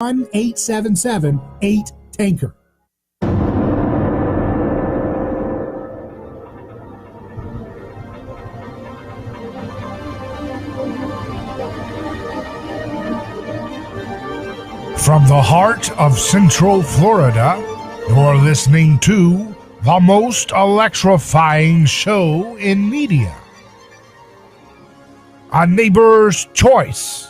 1-877-8-TANKER. From the heart of Central Florida, you're listening to the most electrifying show in media, A Neighbor's Choice.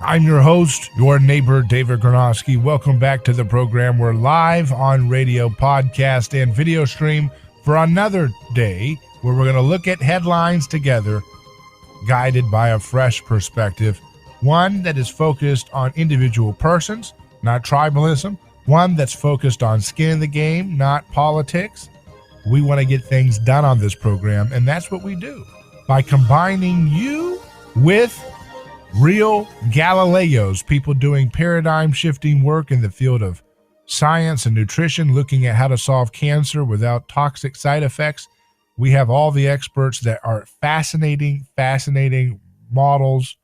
I'm your host, your neighbor, David Gronowski. Welcome back to the program. We're live on radio, podcast, and video stream for another day where we're going to look at headlines together, guided by a fresh perspective, one that is focused on individual persons, not tribalism, one that's focused on skin in the game, not politics. We want to get things done on this program, and that's what we do by combining you with real Galileos, people doing paradigm-shifting work in the field of science and nutrition, looking at how to solve cancer without toxic side effects. We have all the experts that are fascinating models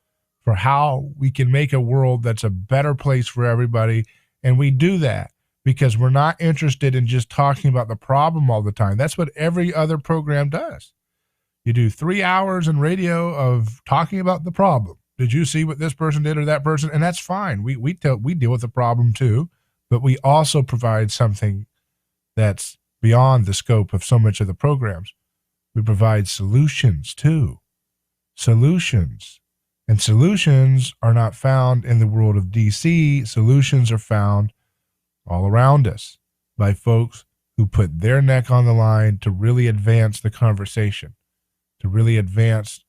for how we can make a world that's a better place for everybody. And we do that because we're not interested in just talking about the problem all the time. That's what every other program does. You do 3 hours in radio of talking about the problem. Did you see what this person did or that person? And that's fine. We deal with the problem too, but we also provide something that's beyond the scope of so much of the programs. We provide solutions too. Solutions. And solutions are not found in the world of DC. Solutions are found all around us by folks who put their neck on the line to really advance the conversation, to really advance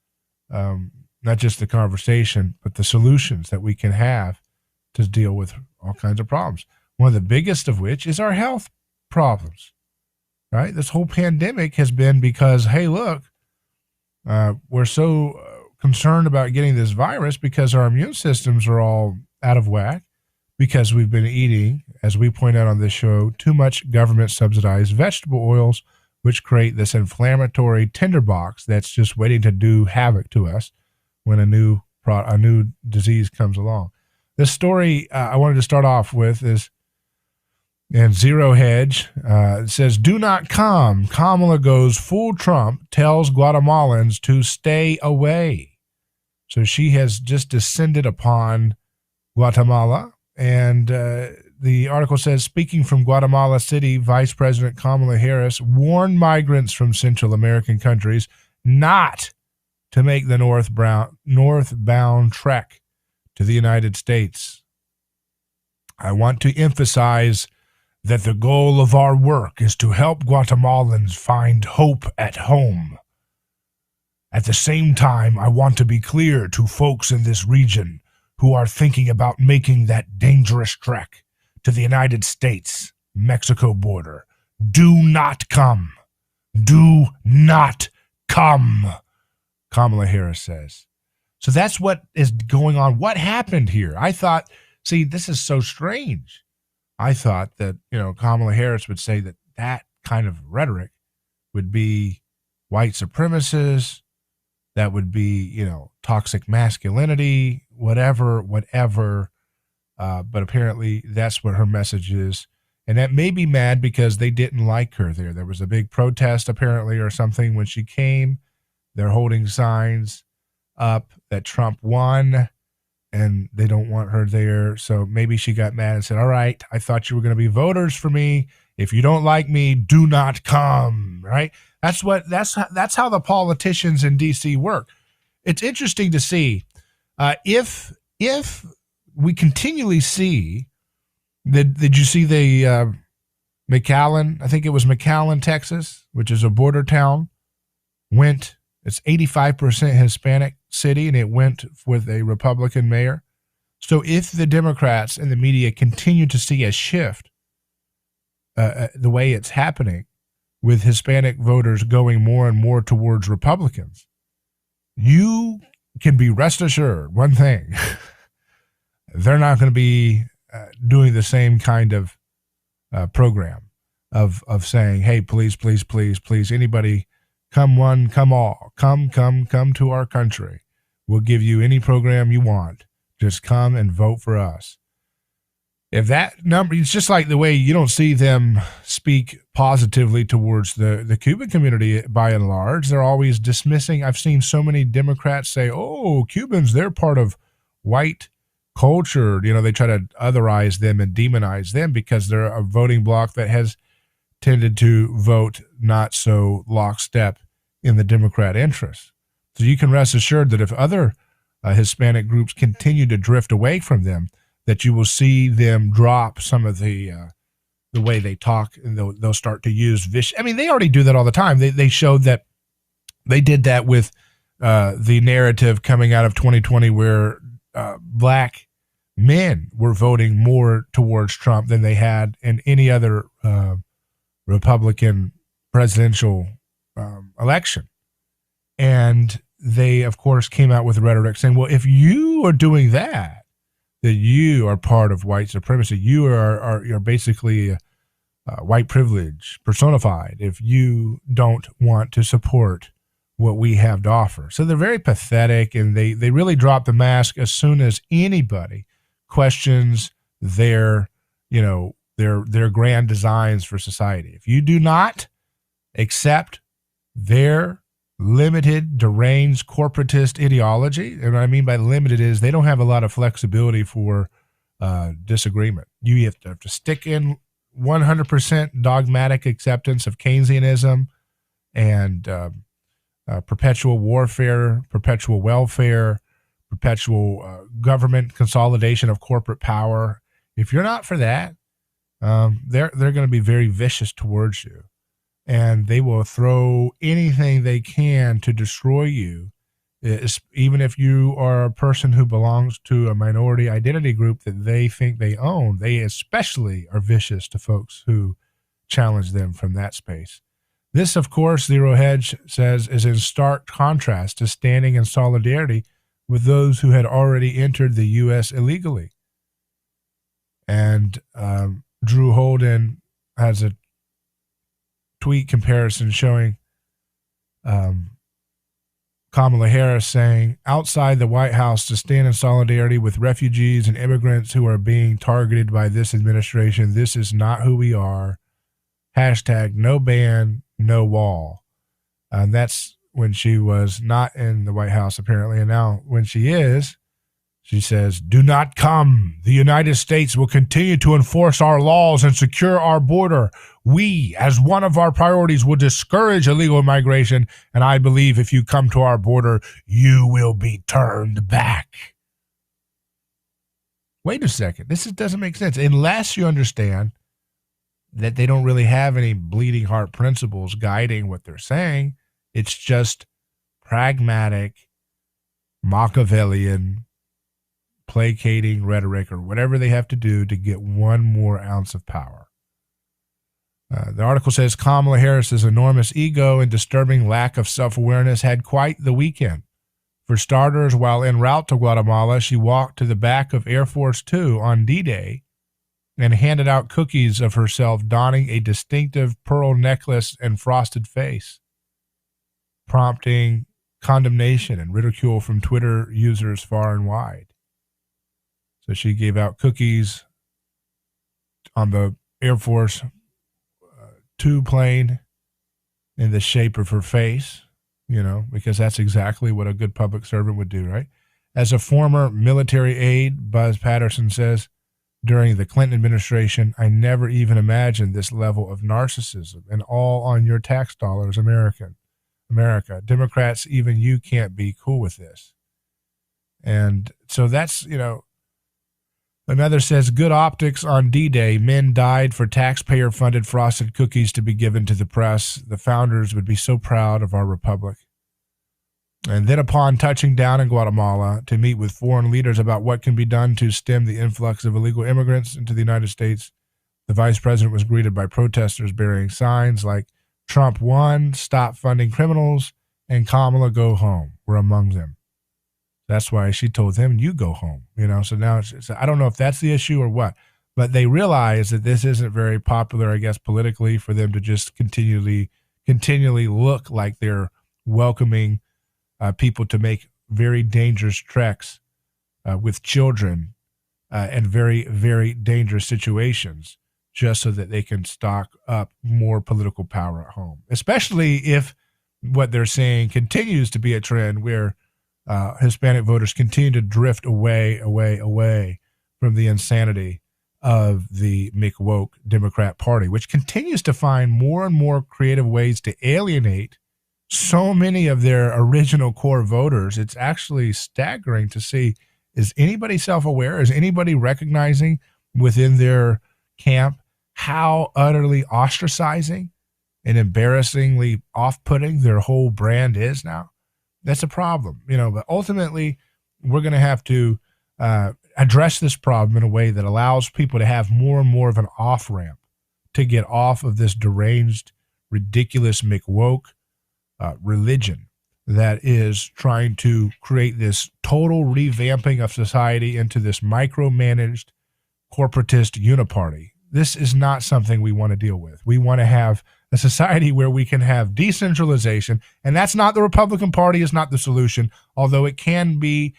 not just the conversation, but the solutions that we can have to deal with all kinds of problems. One of the biggest of which is our health problems. Right? This whole pandemic has been because, hey, look, we're so concerned about getting this virus because our immune systems are all out of whack because we've been eating, as we point out on this show, too much government-subsidized vegetable oils, which create this inflammatory tinderbox that's just waiting to do havoc to us when a new disease comes along. This story I wanted to start off with is, and Zero Hedge says, do not come. Kamala goes full Trump, tells Guatemalans to stay away. So she has just descended upon Guatemala. And the article says, speaking from Guatemala City, Vice President Kamala Harris warned migrants from Central American countries not to make the northbound trek to the United States. I want to emphasize that the goal of our work is to help Guatemalans find hope at home. At the same time, I want to be clear to folks in this region who are thinking about making that dangerous trek to the United States-Mexico border. Do not come. Do not come, Kamala Harris says. So that's what is going on. What happened here? I thought, see, this is so strange. I thought that, Kamala Harris would say that kind of rhetoric would be white supremacists, that would be, toxic masculinity, whatever. But apparently that's what her message is. And that made me mad because they didn't like her there. There was a big protest apparently or something when she came. They're holding signs up that Trump won, and they don't want her there. So maybe she got mad and said, all right, I thought you were going to be voters for me. If you don't like me, do not come, right? That's how the politicians in D.C. work. It's interesting to see if we continually see that. Did you see the McAllen? I think it was McAllen, Texas, which is a border town. It's 85% Hispanic city, and it went with a Republican mayor. So if the Democrats and the media continue to see a shift, the way it's happening, with Hispanic voters going more and more towards Republicans, you can be rest assured one thing: they're not going to be doing the same kind of program of saying, hey, please, please, please, please, anybody, come one, come all, come to our country. We'll give you any program you want. Just come and vote for us. If that number, it's just like the way you don't see them speak positively towards the Cuban community by and large. They're always dismissing. I've seen so many Democrats say, oh, Cubans, they're part of white culture. You know, they try to otherize them and demonize them because they're a voting bloc that has tended to vote not so lockstep in the Democrat interest. So you can rest assured that if other Hispanic groups continue to drift away from them, that you will see them drop some of the way they talk, and they'll start to use vicious. I mean, they already do that all the time. They showed that they did that with the narrative coming out of 2020, where black men were voting more towards Trump than they had in any other Republican presidential election. And they, of course, came out with rhetoric saying, well, if you are doing that you are part of white supremacy. You're basically white privilege personified if you don't want to support what we have to offer. So they're very pathetic, and they really drop the mask as soon as anybody questions their grand designs for society. If you do not accept their limited, deranged, corporatist ideology. And what I mean by limited is they don't have a lot of flexibility for disagreement. You have to stick in 100% dogmatic acceptance of Keynesianism and perpetual warfare, perpetual welfare, perpetual government consolidation of corporate power. If you're not for that, they're going to be very vicious towards you. And they will throw anything they can to destroy you, even if you are a person who belongs to a minority identity group that they think they own. They especially are vicious to folks who challenge them from that space. This, of course, Zero Hedge says, is in stark contrast to standing in solidarity with those who had already entered the U.S. illegally. And Drew Holden has a tweet comparison showing Kamala Harris saying, outside the White House to stand in solidarity with refugees and immigrants who are being targeted by this administration. This is not who we are. Hashtag no ban, no wall. And that's when she was not in the White House, apparently. And now when she is, she says, do not come. The United States will continue to enforce our laws and secure our border. We, as one of our priorities, will discourage illegal migration. And I believe if you come to our border, you will be turned back. Wait a second. This doesn't make sense. Unless you understand that they don't really have any bleeding heart principles guiding what they're saying. It's just pragmatic, Machiavellian, placating rhetoric, or whatever they have to do to get one more ounce of power. The article says Kamala Harris's enormous ego and disturbing lack of self-awareness had quite the weekend. For starters, while en route to Guatemala, she walked to the back of Air Force Two on D-Day and handed out cookies of herself donning a distinctive pearl necklace and frosted face, prompting condemnation and ridicule from Twitter users far and wide. So she gave out cookies on the Air Force Two plane in the shape of her face, because that's exactly what a good public servant would do, right? As a former military aide, Buzz Patterson says, during the Clinton administration, I never even imagined this level of narcissism, and all on your tax dollars, America. Democrats, even you can't be cool with this. And so that's, another says, good optics on D-Day. Men died for taxpayer-funded frosted cookies to be given to the press. The founders would be so proud of our republic. And then upon touching down in Guatemala to meet with foreign leaders about what can be done to stem the influx of illegal immigrants into the United States, the vice president was greeted by protesters bearing signs like Trump won, stop funding criminals, and Kamala go home were among them. That's why she told them, you go home. So now I don't know if that's the issue or what, but they realize that this isn't very popular, I guess, politically, for them to just continually look like they're welcoming people to make very dangerous treks with children and very, very dangerous situations just so that they can stock up more political power at home, especially if what they're saying continues to be a trend where Hispanic voters continue to drift away from the insanity of the McWoke Democrat Party, which continues to find more and more creative ways to alienate so many of their original core voters. It's actually staggering to see. Is anybody self-aware? Is anybody recognizing within their camp how utterly ostracizing and embarrassingly off-putting their whole brand is now? That's a problem, but ultimately we're going to have to address this problem in a way that allows people to have more and more of an off-ramp to get off of this deranged, ridiculous McWoke religion that is trying to create this total revamping of society into this micromanaged corporatist uniparty. This is not something we want to deal with. We want to have a society where we can have decentralization, and that's not the Republican Party, is not the solution, although it can be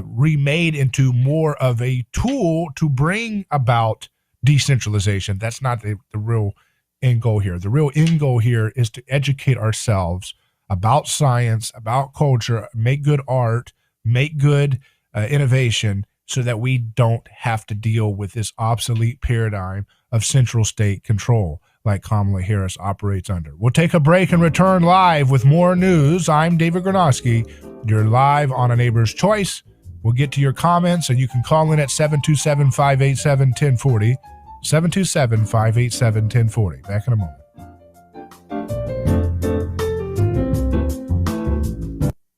remade into more of a tool to bring about decentralization. That's not the real end goal here. The real end goal here is to educate ourselves about science, about culture, make good art, make good innovation, so that we don't have to deal with this obsolete paradigm of central state control like Kamala Harris operates under. We'll take a break and return live with more news. I'm David Gronowski. You're live on A Neighbor's Choice. We'll get to your comments, and you can call in at 727-587-1040, 727-587-1040. Back in a moment.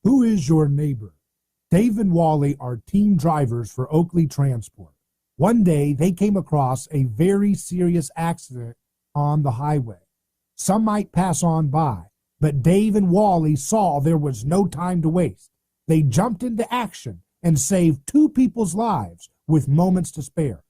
Who is your neighbor? Dave and Wally are team drivers for Oakley Transport. One day, they came across a very serious accident on the highway. Some might pass on by, but Dave and Wally saw there was no time to waste. They jumped into action and saved 2 people's lives with moments to spare.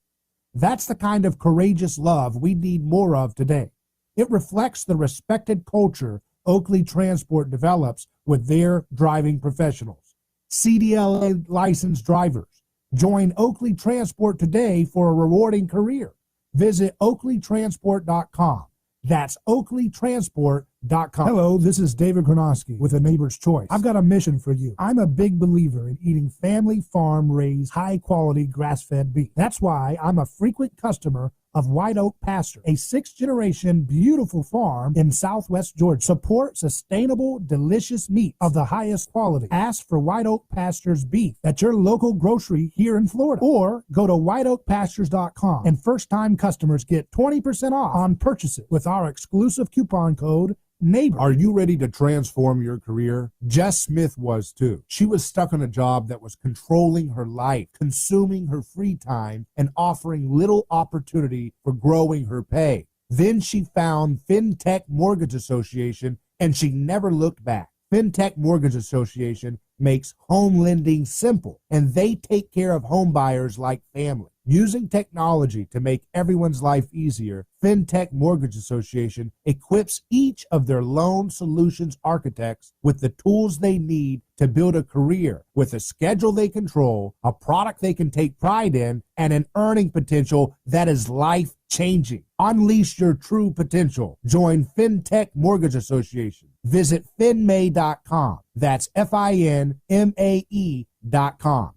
That's the kind of courageous love we need more of today. It reflects the respected culture Oakley Transport develops with their driving professionals. CDLA licensed drivers. Join Oakley Transport today for a rewarding career. Visit oakleytransport.com. That's oakleytransport.com. Hello, this is David Gronowski with A Neighbor's Choice. I've got a mission for you. I'm a big believer in eating family farm-raised, high-quality grass-fed beef. That's why I'm a frequent customer of White Oak Pasture, a 6th-generation beautiful farm in southwest Georgia. Support sustainable, delicious meat of the highest quality. Ask for White Oak Pasture's beef at your local grocery here in Florida, or go to whiteoakpastures.com, and first-time customers get 20% off on purchases with our exclusive coupon code NEIGHBOR. Are you ready to transform your career? Jess Smith was too. She was stuck in a job that was controlling her life, consuming her free time, and offering little opportunity for growing her pay. Then she found FinTech Mortgage Association, and she never looked back. FinTech Mortgage Association makes home lending simple, and they take care of home buyers like family. Using technology to make everyone's life easier, FinTech Mortgage Association equips each of their loan solutions architects with the tools they need to build a career with a schedule they control, a product they can take pride in, and an earning potential that is life-changing. Unleash your true potential. Join FinTech Mortgage Association. Visit finmay.com. That's FINMAE.com.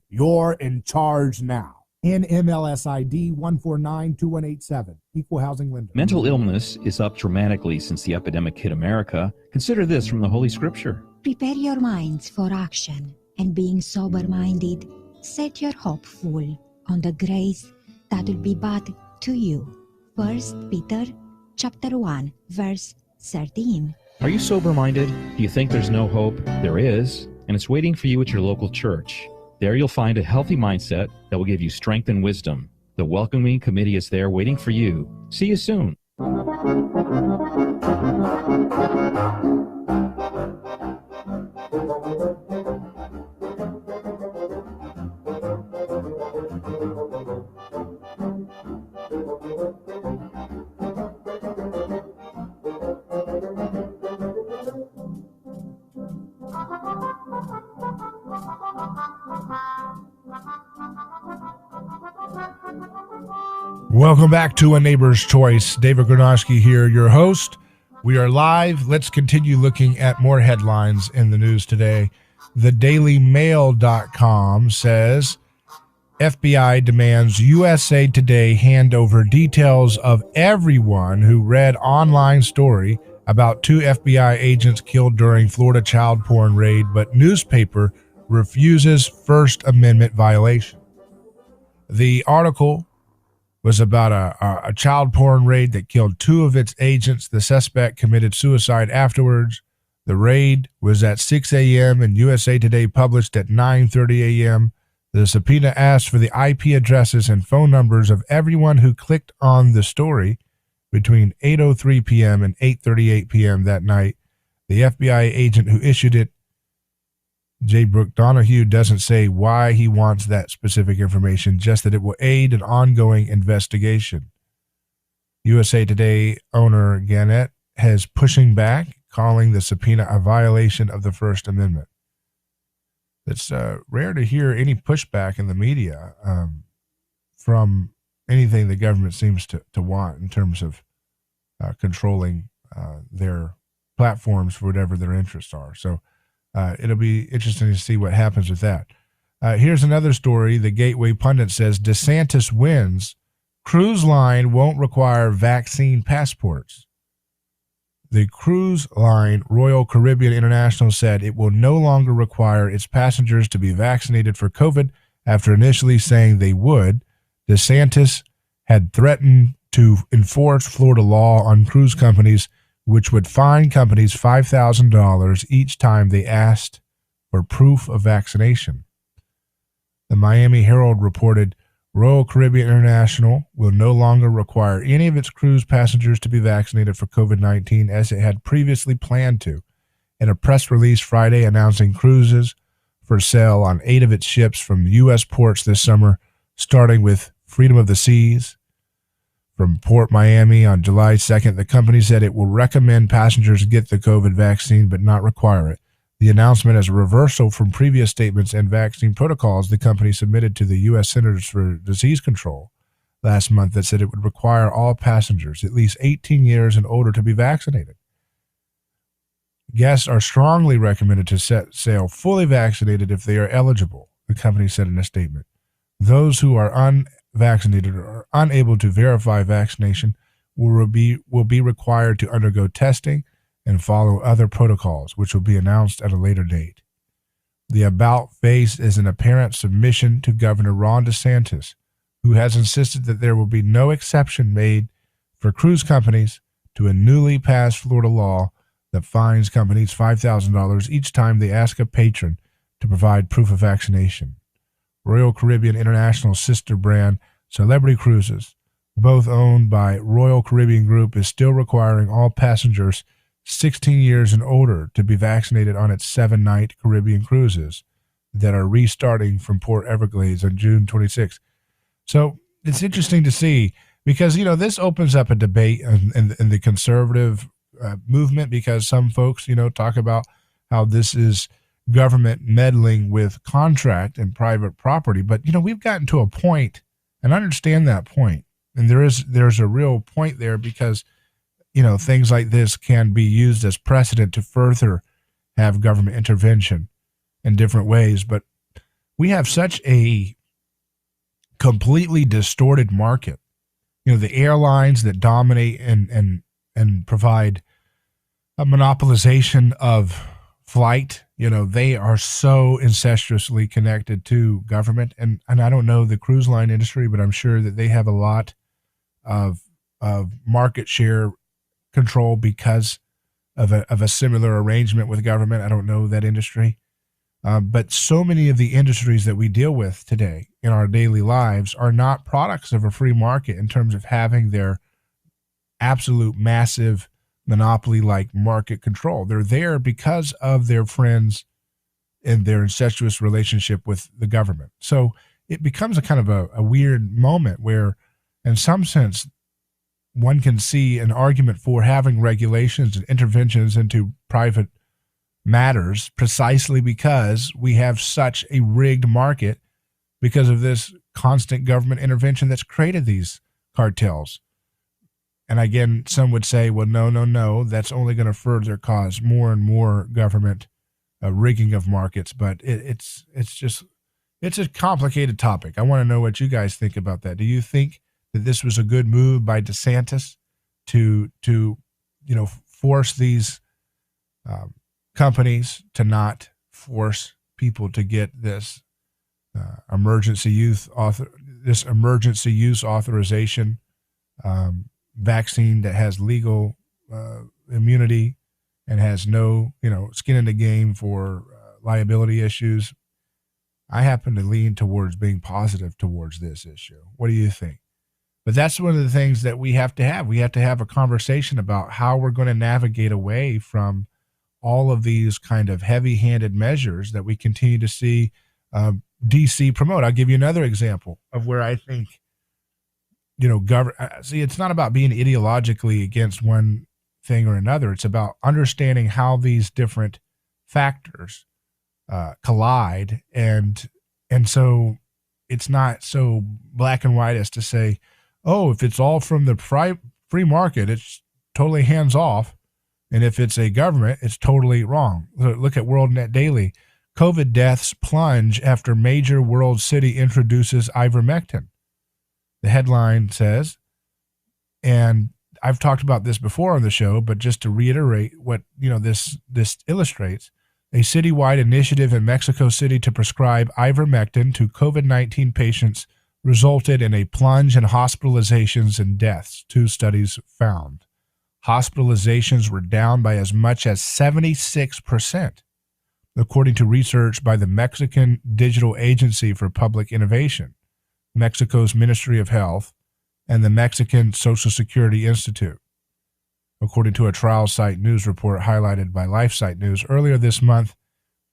You're in charge now. NMLS ID 1492187, Equal Housing Lender. Mental illness is up dramatically since the epidemic hit America. Consider this from the Holy Scripture. Prepare your minds for action, and being sober-minded, set your hope full on the grace that will be brought to you. 1 Peter chapter 1, verse 13. Are you sober-minded? Do you think there's no hope? There is, and it's waiting for you at your local church. There you'll find a healthy mindset that will give you strength and wisdom. The welcoming committee is there waiting for you. See you soon. Welcome back to A Neighbor's Choice. David Gronowski here, your host. We are live. Let's continue looking at more headlines in the news today. TheDailyMail.com says FBI demands USA Today hand over details of everyone who read online story about 2 FBI agents killed during Florida child porn raid, but newspaper refuses First Amendment violation. The article was about a child porn raid that killed 2 of its agents. The suspect committed suicide afterwards. The raid was at 6 a.m. and USA Today published at 9:30 a.m. The subpoena asked for the IP addresses and phone numbers of everyone who clicked on the story between 8:03 p.m. and 8:38 p.m. that night. The FBI agent who issued it, J. Brooke Donahue, doesn't say why he wants that specific information, just that it will aid an ongoing investigation. USA Today owner Gannett has pushing back, calling the subpoena a violation of the First Amendment. It's rare to hear any pushback in the media from anything the government seems to want in terms of controlling their platforms for whatever their interests are. So it'll be interesting to see what happens with that. Here's another story. The Gateway Pundit says DeSantis wins. Cruise line won't require vaccine passports. The cruise line Royal Caribbean International said it will no longer require its passengers to be vaccinated for COVID after initially saying they would. DeSantis had threatened to enforce Florida law on cruise companies, which would fine companies $5,000 each time they asked for proof of vaccination. The Miami Herald reported Royal Caribbean International will no longer require any of its cruise passengers to be vaccinated for COVID-19 as it had previously planned to. In a press release Friday announcing cruises for sale on 8 of its ships from U.S. ports this summer, starting with Freedom of the Seas from Port Miami on July 2nd, the company said it will recommend passengers get the COVID vaccine but not require it. The announcement is a reversal from previous statements and vaccine protocols the company submitted to the U.S. Centers for Disease Control last month that said it would require all passengers at least 18 years and older to be vaccinated. Guests are strongly recommended to set sail fully vaccinated if they are eligible, the company said in a statement. Those who are unvaccinated or unable to verify vaccination will be required to undergo testing and follow other protocols, which will be announced at a later date. The about face is an apparent submission to Governor Ron DeSantis, who has insisted that there will be no exception made for cruise companies to a newly passed Florida law that fines companies $5,000 each time they ask a patron to provide proof of vaccination. Royal Caribbean International's sister brand, Celebrity Cruises, both owned by Royal Caribbean Group, is still requiring all passengers 16 years and older to be vaccinated on its 7-night Caribbean cruises that are restarting from Port Everglades on June 26th. So it's interesting to see because, you know, this opens up a debate in the conservative movement because some folks, you know, talk about how this is government meddling with contract and private property. But, you know, we've gotten to a point, and I understand that point. And there's a real point there because, you know, things like this can be used as precedent to further have government intervention in different ways. But we have such a completely distorted market. You know, the airlines that dominate and provide a monopolization of flight, you know, they are so incestuously connected to government. And I don't know the cruise line industry, but I'm sure that they have a lot of market share control because of a similar arrangement with government. I don't know that industry. But so many of the industries that we deal with today in our daily lives are not products of a free market in terms of having their absolute massive monopoly-like market control. They're there because of their friends and their incestuous relationship with the government. So it becomes a kind of a weird moment where, in some sense, one can see an argument for having regulations and interventions into private matters precisely because we have such a rigged market because of this constant government intervention that's created these cartels. And again, some would say, well, no, that's only going to further cause more and more government rigging of markets. But it's a complicated topic. I want to know what you guys think about that. Do you think that this was a good move by DeSantis to force these companies to not force people to get this emergency use authorization vaccine that has legal immunity and has no skin in the game for liability issues? I happen to lean towards being positive towards this issue. What do you think? But that's one of the things that we have to have. We have to have a conversation about how we're going to navigate away from all of these kind of heavy-handed measures that we continue to see DC promote. I'll give you another example of where I think, see, it's not about being ideologically against one thing or another. It's about understanding how these different factors collide. And so it's not so black and white as to say, oh, if it's all from the free market, it's totally hands off. And if it's a government, it's totally wrong. Look at WorldNet Daily. COVID deaths plunge after major world city introduces ivermectin. The headline says, and I've talked about this before on the show, but just to reiterate what this illustrates, a citywide initiative in Mexico City to prescribe ivermectin to COVID-19 patients resulted in a plunge in hospitalizations and deaths, 2 studies found. Hospitalizations were down by as much as 76%, according to research by the Mexican Digital Agency for Public Innovation, Mexico's Ministry of Health, and the Mexican Social Security Institute, according to a trial site news report highlighted by LifeSite News. Earlier this month,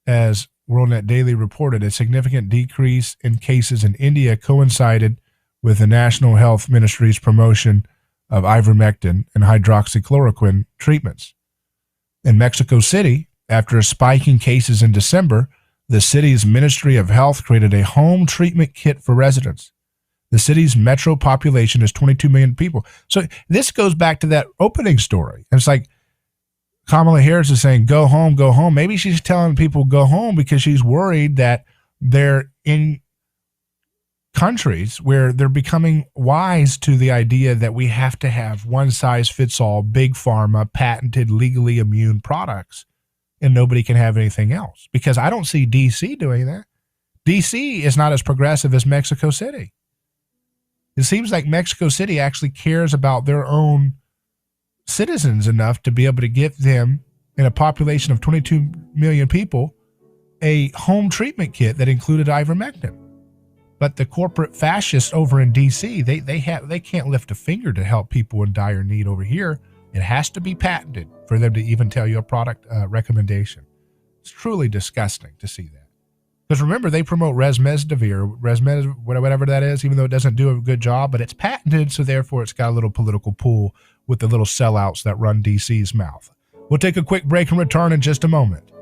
as WorldNet Daily reported, a significant decrease in cases in India coincided with the National Health Ministry's promotion of ivermectin and hydroxychloroquine treatments. In Mexico City, after a spike in cases in December, the city's Ministry of Health created a home treatment kit for residents. The city's metro population is 22 million people. So this goes back to that opening story. And it's like Kamala Harris is saying, go home, go home. Maybe she's telling people go home because she's worried that they're in countries where they're becoming wise to the idea that we have to have one-size-fits-all, big pharma, patented, legally immune products, and nobody can have anything else. Because I don't see D.C. doing that. D.C. is not as progressive as Mexico City. It seems like Mexico City actually cares about their own citizens enough to be able to give them, in a population of 22 million people, a home treatment kit that included ivermectin. But the corporate fascists over in D.C., they can't lift a finger to help people in dire need over here. It has to be patented for them to even tell you a product recommendation. It's truly disgusting to see that. Because remember, they promote remdesivir, whatever that is, even though it doesn't do a good job, but it's patented, so therefore it's got a little political pull with the little sellouts that run D.C.'s mouth. We'll take a quick break and return in just a moment.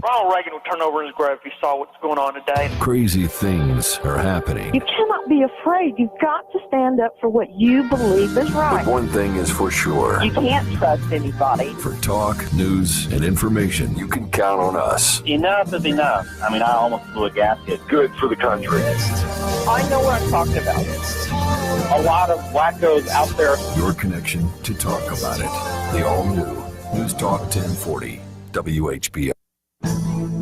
Ronald Reagan would turn over in his grave if he saw what's going on today. Crazy things are happening. You cannot be afraid. You've got to stand up for what you believe is right. But one thing is for sure. You can't trust anybody. For talk, news, and information, you can count on us. Enough is enough. I mean, I almost blew a gasket. Good for the country. I know what I'm talking about. A lot of wackos out there. Your connection to talk about it. The all-new News Talk 1040 WHBO.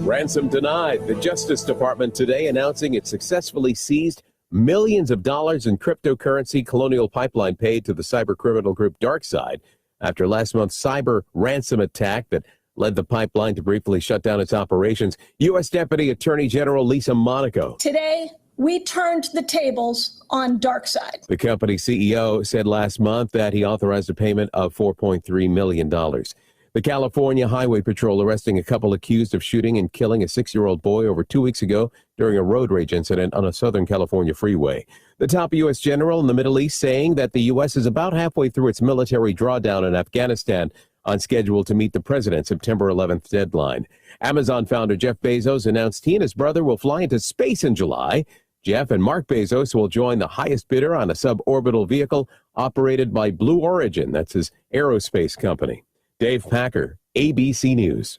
Ransom denied. The Justice Department today announcing it successfully seized millions of dollars in cryptocurrency Colonial Pipeline paid to the cybercriminal group DarkSide after last month's cyber ransom attack that led the pipeline to briefly shut down its operations. U.S. Deputy Attorney General Lisa Monaco. Today, we turned the tables on DarkSide. The company CEO said last month that he authorized a payment of $4.3 million. The California Highway Patrol arresting a couple accused of shooting and killing a 6-year-old boy over 2 weeks ago during a road rage incident on a Southern California freeway. The top U.S. general in the Middle East saying that the U.S. is about halfway through its military drawdown in Afghanistan, on schedule to meet the president's September 11th deadline. Amazon founder Jeff Bezos announced he and his brother will fly into space in July. Jeff and Mark Bezos will join the highest bidder on a suborbital vehicle operated by Blue Origin. That's his aerospace company. Dave Packer, ABC News.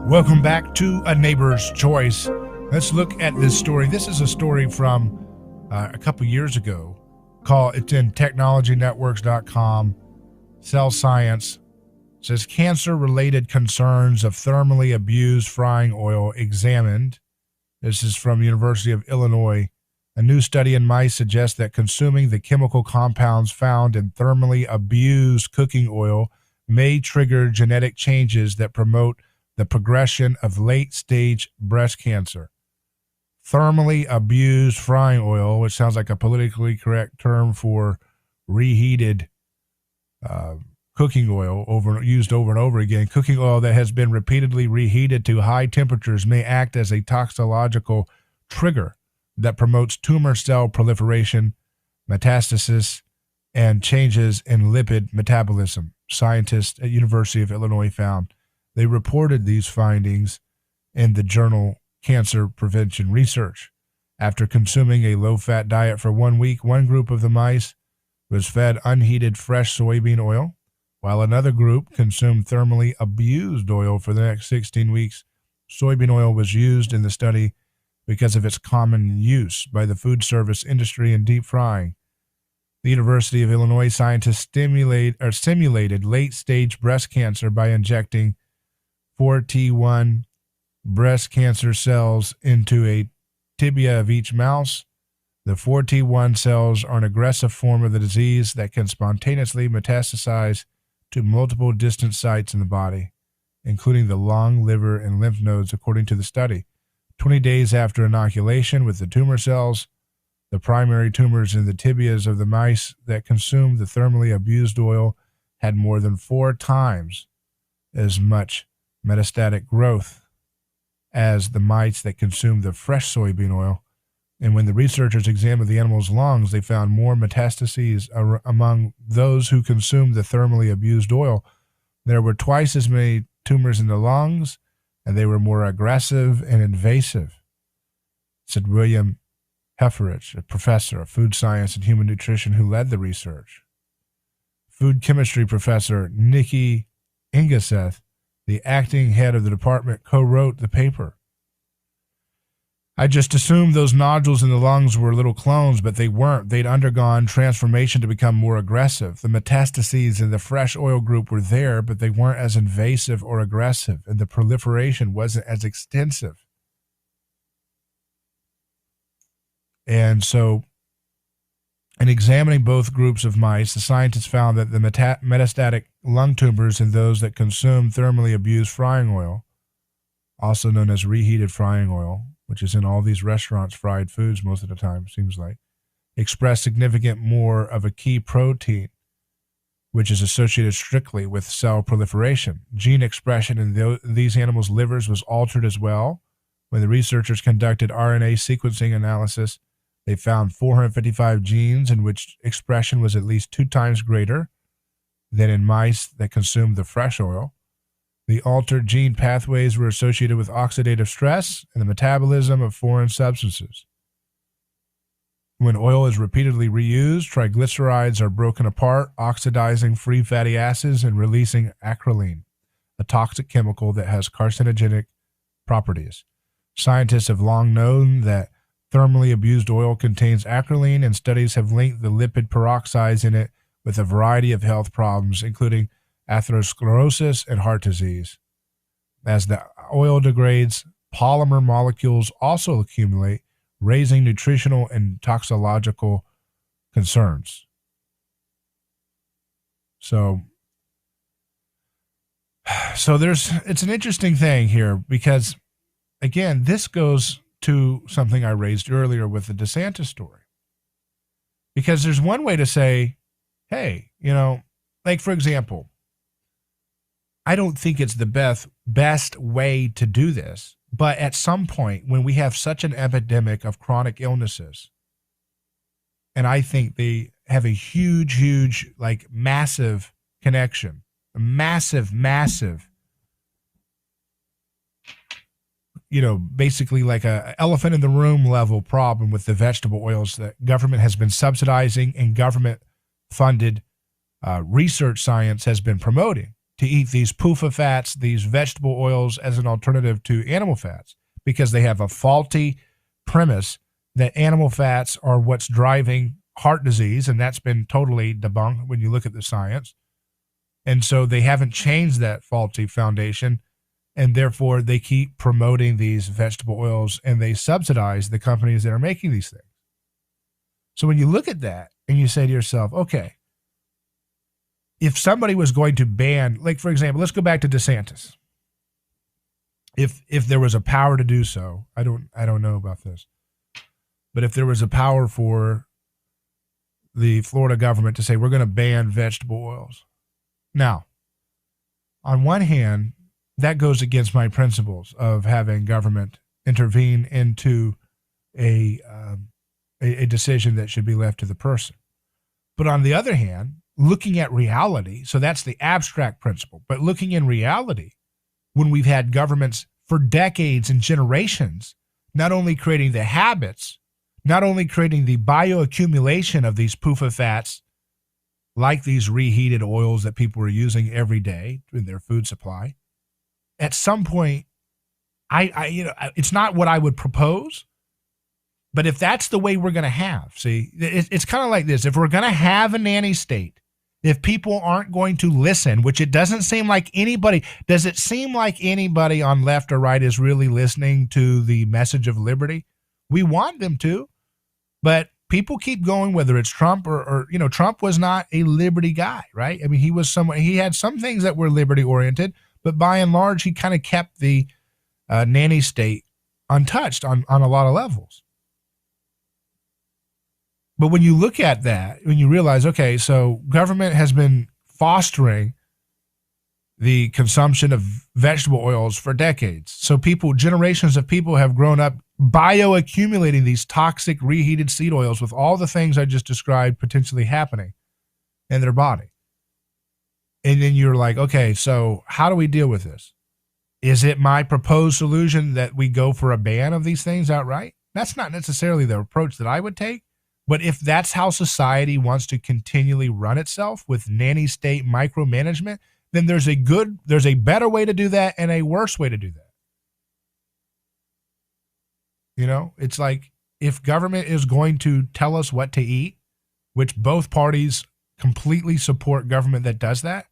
Welcome back to A Neighbor's Choice. Let's look at this story. This is a story from a couple years ago. It's in technologynetworks.com. Cell Science. It says cancer-related concerns of thermally abused frying oil examined. This is from University of Illinois. A new study in mice suggests that consuming the chemical compounds found in thermally abused cooking oil may trigger genetic changes that promote the progression of late-stage breast cancer. Thermally abused frying oil, which sounds like a politically correct term for reheated cooking oil, used over and over again. Cooking oil that has been repeatedly reheated to high temperatures may act as a toxicological trigger that promotes tumor cell proliferation, metastasis, and changes in lipid metabolism, scientists at University of Illinois found. They reported these findings in the journal Cancer Prevention Research. After consuming a low-fat diet for 1 week, one group of the mice was fed unheated fresh soybean oil, while another group consumed thermally abused oil for the next 16 weeks. Soybean oil was used in the study because of its common use by the food service industry in deep frying. The University of Illinois scientists simulated late-stage breast cancer by injecting 4T1 breast cancer cells into a tibia of each mouse. The 4T1 cells are an aggressive form of the disease that can spontaneously metastasize to multiple distant sites in the body, including the lung, liver, and lymph nodes, according to the study. 20 days after inoculation with the tumor cells, the primary tumors in the tibias of the mice that consumed the thermally abused oil had more than 4 times as much metastatic growth as the mice that consumed the fresh soybean oil. And when the researchers examined the animals' lungs, they found more metastases among those who consumed the thermally abused oil. There were twice as many tumors in the lungs, and they were more aggressive and invasive, said William Hefferich, a professor of food science and human nutrition who led the research. Food chemistry professor Nikki Ingeseth, the acting head of the department, co-wrote the paper. I just assumed those nodules in the lungs were little clones, but they weren't. They'd undergone transformation to become more aggressive. The metastases in the fresh oil group were there, but they weren't as invasive or aggressive, and the proliferation wasn't as extensive. And so, in examining both groups of mice, the scientists found that the metastatic lung tumors in those that consumed thermally abused frying oil, also known as reheated frying oil, which is in all these restaurants, fried foods most of the time, seems like, express significant more of a key protein, which is associated strictly with cell proliferation. Gene expression in these animals' livers was altered as well when the researchers conducted RNA sequencing analysis They found 455 genes in which expression was at least 2 times greater than in mice that consumed the fresh oil. The altered gene pathways were associated with oxidative stress and the metabolism of foreign substances. When oil is repeatedly reused, triglycerides are broken apart, oxidizing free fatty acids and releasing acrolein, a toxic chemical that has carcinogenic properties. Scientists have long known that thermally abused oil contains acrolein, and studies have linked the lipid peroxides in it with a variety of health problems, including atherosclerosis and heart disease. As the oil degrades, polymer molecules also accumulate, raising nutritional and toxicological concerns. So it's an interesting thing here because, again, this goes to something I raised earlier with the DeSantis story. Because there's one way to say, hey, like, for example, I don't think it's the best way to do this, but at some point when we have such an epidemic of chronic illnesses, and I think they have a huge, like, massive connection, a massive, basically like a elephant in the room level problem with the vegetable oils that government has been subsidizing and government funded research science has been promoting to eat these PUFA fats, these vegetable oils as an alternative to animal fats, because they have a faulty premise that animal fats are what's driving heart disease, and that's been totally debunked when you look at the science. And so they haven't changed that faulty foundation, and therefore they keep promoting these vegetable oils and they subsidize the companies that are making these things. So when you look at that and you say to yourself, okay, if somebody was going to ban, like, for example, let's go back to DeSantis. If there was a power to do so, I don't know about this, but if there was a power for the Florida government to say, we're going to ban vegetable oils. Now, on one hand, that goes against my principles of having government intervene into a decision that should be left to the person. But on the other hand, looking at reality, so that's the abstract principle, but looking in reality, when we've had governments for decades and generations, not only creating the habits, not only creating the bioaccumulation of these PUFA fats, like these reheated oils that people are using every day in their food supply, at some point, it's not what I would propose, but if that's the way we're going to have, see, it's kind of like this. If we're going to have a nanny state, if people aren't going to listen, which it doesn't seem like anybody, does it seem like anybody on left or right is really listening to the message of liberty? We want them to, but people keep going, whether it's Trump or Trump was not a liberty guy, right? I mean, he had some things that were liberty oriented, but by and large, he kind of kept the nanny state untouched on a lot of levels. But when you look at that, when you realize, okay, so government has been fostering the consumption of vegetable oils for decades. So generations of people have grown up bioaccumulating these toxic reheated seed oils with all the things I just described potentially happening in their body. And then you're like, okay, so how do we deal with this? Is it my proposed solution that we go for a ban of these things outright? That's not necessarily the approach that I would take. But if that's how society wants to continually run itself with nanny state micromanagement, then there's a better way to do that and a worse way to do that. It's like if government is going to tell us what to eat, which both parties completely support government that does that.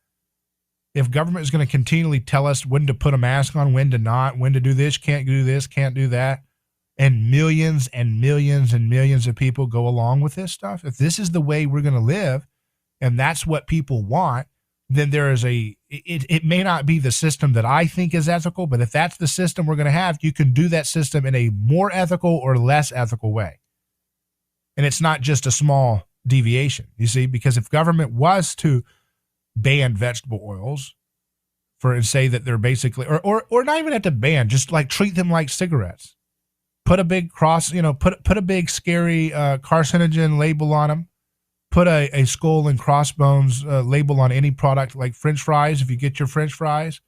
If government is going to continually tell us when to put a mask on, when to not, when to do this, can't do that, and millions and millions and millions of people go along with this stuff, if this is the way we're going to live and that's what people want, then there is it may not be the system that I think is ethical, but if that's the system we're going to have, you can do that system in a more ethical or less ethical way. And it's not just a small deviation, you see, because if government was to ban vegetable oils and say that they're basically, or not even have to ban, just like treat them like cigarettes. Put a big cross, put a big scary carcinogen label on them. Put a skull and crossbones label on any product like French fries. If you get your French fries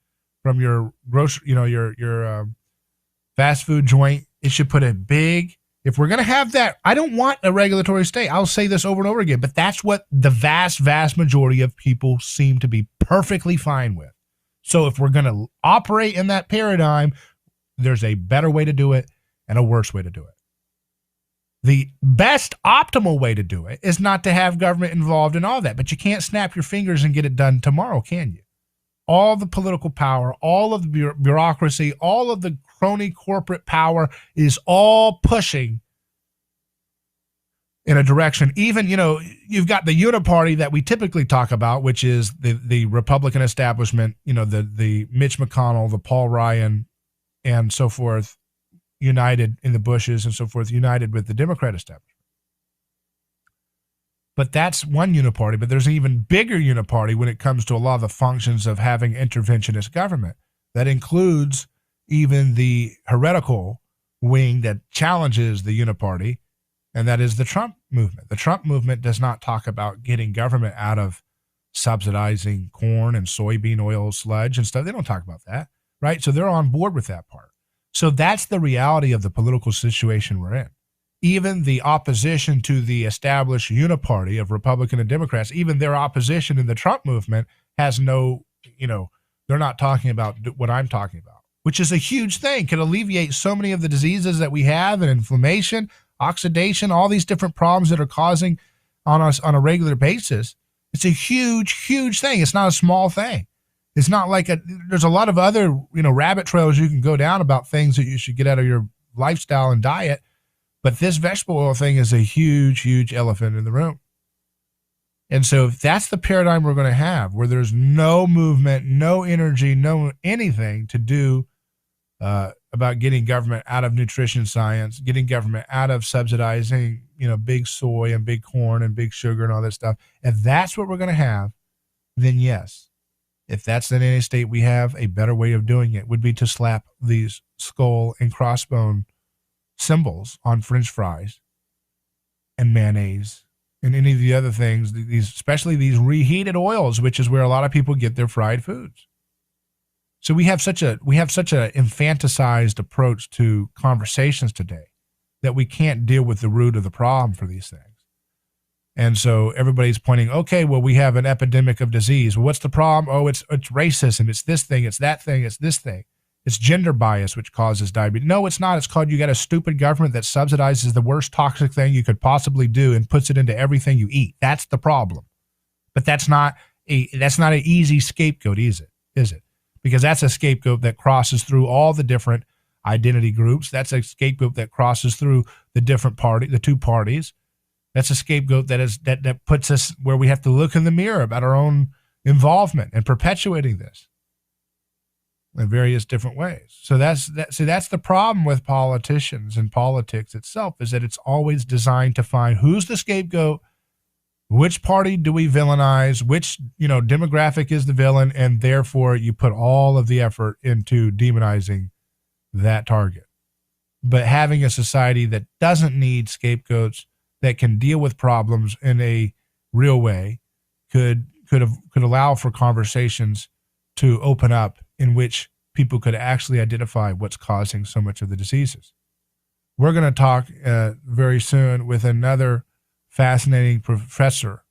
from your grocery, your fast food joint, it should put a big. If we're going to have that, I don't want a regulatory state. I'll say this over and over again, but that's what the vast, vast majority of people seem to be perfectly fine with. So if we're going to operate in that paradigm, there's a better way to do it and a worse way to do it. The best optimal way to do it is not to have government involved in all that, but you can't snap your fingers and get it done tomorrow, can you? All the political power, all of the bureaucracy, all of the crony corporate power is all pushing in a direction. Even, you've got the uniparty that we typically talk about, which is the Republican establishment, the Mitch McConnell, the Paul Ryan, and so forth, united in the Bushes and so forth, united with the Democrat establishment. But that's one uniparty, but there's an even bigger uniparty when it comes to a lot of the functions of having interventionist government. That includes even the heretical wing that challenges the uniparty, and that is the Trump movement. The Trump movement does not talk about getting government out of subsidizing corn and soybean oil sludge and stuff. They don't talk about that, right? So they're on board with that part. So that's the reality of the political situation we're in. Even the opposition to the established uniparty of Republican and Democrats, even their opposition in the Trump movement has no, they're not talking about what I'm talking about, which is a huge thing. Can alleviate so many of the diseases that we have, and inflammation, oxidation, all these different problems that are causing on us on a regular basis. It's a huge, huge thing. It's not a small thing. It's not like there's a lot of other, rabbit trails you can go down about things that you should get out of your lifestyle and diet. But this vegetable oil thing is a huge, huge elephant in the room. And so if that's the paradigm we're going to have, where there's no movement, no energy, no anything to do about getting government out of nutrition science, getting government out of subsidizing, big soy and big corn and big sugar and all that stuff, if that's what we're going to have, then yes. If that's in any state we have, a better way of doing it would be to slap these skull and crossbone symbols on French fries and mayonnaise and any of the other things, especially these reheated oils, which is where a lot of people get their fried foods. So we have such a infanticized approach to conversations today that we can't deal with the root of the problem for these things. And so everybody's pointing, okay, well, we have an epidemic of disease. Well, what's the problem? Oh, it's racism. It's this thing. It's that thing. It's this thing. It's gender bias, which causes diabetes. No, it's not. It's called you got a stupid government that subsidizes the worst toxic thing you could possibly do and puts it into everything you eat. That's the problem. But that's not an easy scapegoat, is it? Because that's a scapegoat that crosses through all the different identity groups. That's a scapegoat that crosses through the two parties. That's a scapegoat that puts us where we have to look in the mirror about our own involvement and perpetuating this in various different ways. So that's the problem with politicians and politics itself, is that it's always designed to find who's the scapegoat, which party do we villainize, which demographic is the villain, and therefore you put all of the effort into demonizing that target. But having a society that doesn't need scapegoats, that can deal with problems in a real way, could allow for conversations to open up in which people could actually identify what's causing so much of the diseases. We're going to talk very soon with another fascinating professor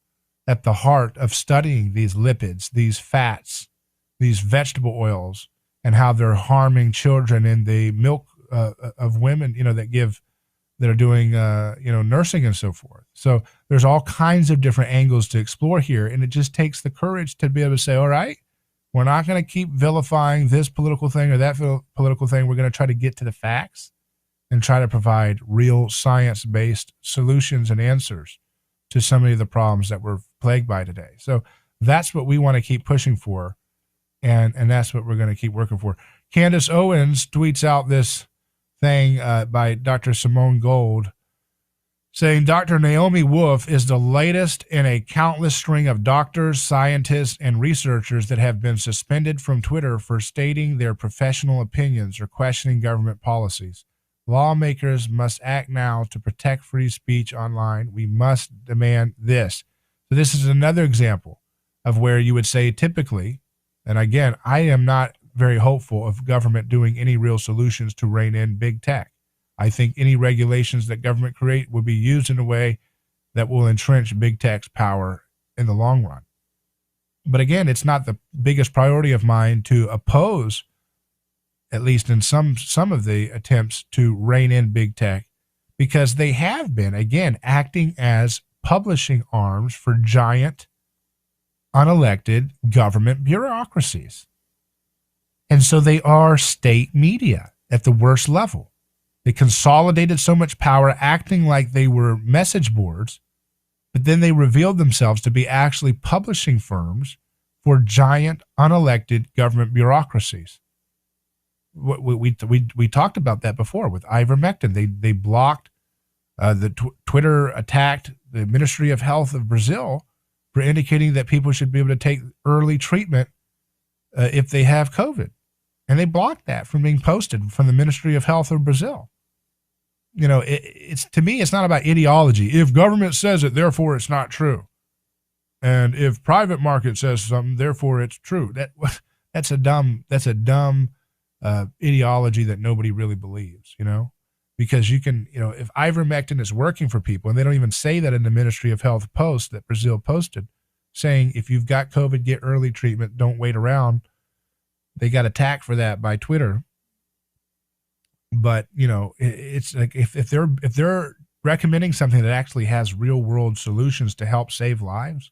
at the heart of studying these lipids, these fats, these vegetable oils, and how they're harming children in the milk of women, that are doing, nursing and so forth. So there's all kinds of different angles to explore here. And it just takes the courage to be able to say, all right, we're not going to keep vilifying this political thing or that political thing. We're going to try to get to the facts and try to provide real science-based solutions and answers to so many of the problems that we're plagued by today. So that's what we want to keep pushing for. And that's what we're going to keep working for. Candace Owens tweets out this thing by Dr. Simone Gold saying Dr. Naomi Wolf is the latest in a countless string of doctors, scientists, and researchers that have been suspended from Twitter for stating their professional opinions or questioning government policies. Lawmakers must act now to protect free speech online. We must demand this. So this is another example of where you would say typically, and again, I am not very hopeful of government doing any real solutions to rein in big tech. I think any regulations that government create will be used in a way that will entrench big tech's power in the long run. But again, it's not the biggest priority of mine to oppose, at least in some of the attempts to rein in big tech, because they have been, again, acting as publishing arms for giant, unelected government bureaucracies. And so they are state media at the worst level. They consolidated so much power, acting like they were message boards, but then they revealed themselves to be actually publishing firms for giant, unelected government bureaucracies. We talked about that before with ivermectin. They blocked, Twitter attacked the Ministry of Health of Brazil for indicating that people should be able to take early treatment if they have COVID. And they blocked that from being posted from the Ministry of Health of Brazil. You know, it's to me, it's not about ideology. If government says it, therefore it's not true. And if private market says something, therefore it's true. That's a dumb ideology that nobody really believes, you know, because you can, you know, if ivermectin is working for people, and they don't even say that in the Ministry of Health post that Brazil posted, saying if you've got COVID, get early treatment, don't wait around. They got attacked for that by Twitter. But, you know, it's like if they're recommending something that actually has real world solutions to help save lives,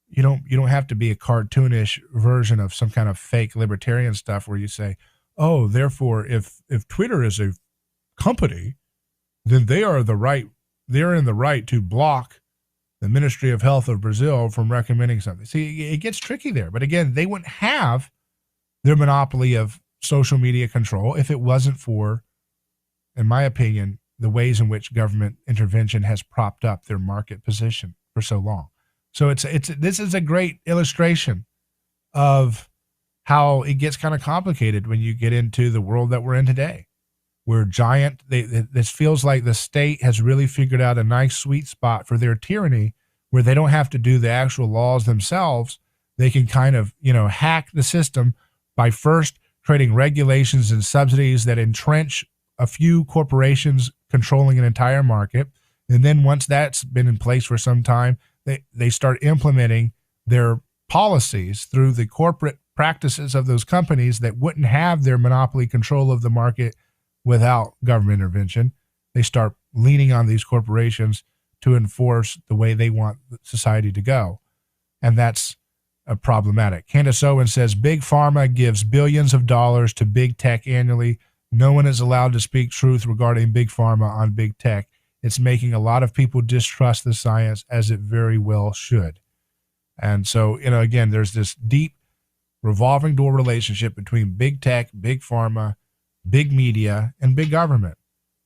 you don't have to be a cartoonish version of some kind of fake libertarian stuff where you say, oh, therefore, if Twitter is a company, then they're in the right to block the Ministry of Health of Brazil from recommending something. See, it gets tricky there. But again, they wouldn't have their monopoly of social media control if it wasn't for, in my opinion, the ways in which government intervention has propped up their market position for so long. So this is a great illustration of how it gets kind of complicated when you get into the world that we're in today. We're giant. This feels like the state has really figured out a nice sweet spot for their tyranny where they don't have to do the actual laws themselves. They can kind of, you know, hack the system by first creating regulations and subsidies that entrench a few corporations controlling an entire market. And then once that's been in place for some time, they start implementing their policies through the corporate practices of those companies that wouldn't have their monopoly control of the market without government intervention. They start leaning on these corporations to enforce the way they want society to go. And that's problematic. Candace Owen says, Big Pharma gives billions of dollars to big tech annually. No one is allowed to speak truth regarding Big Pharma on big tech. It's making a lot of people distrust the science, as it very well should. And so, you know, again, there's this deep revolving door relationship between big tech, big pharma, big media, and big government.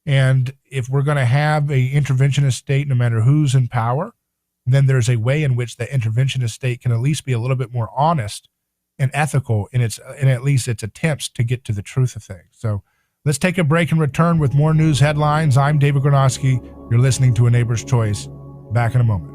And if we're going to have an interventionist state, no matter who's in power, then there's a way in which the interventionist state can at least be a little bit more honest and ethical in at least its attempts to get to the truth of things. So let's take a break and return with more news headlines. I'm David Gronowski. You're listening to A Neighbor's Choice. Back in a moment.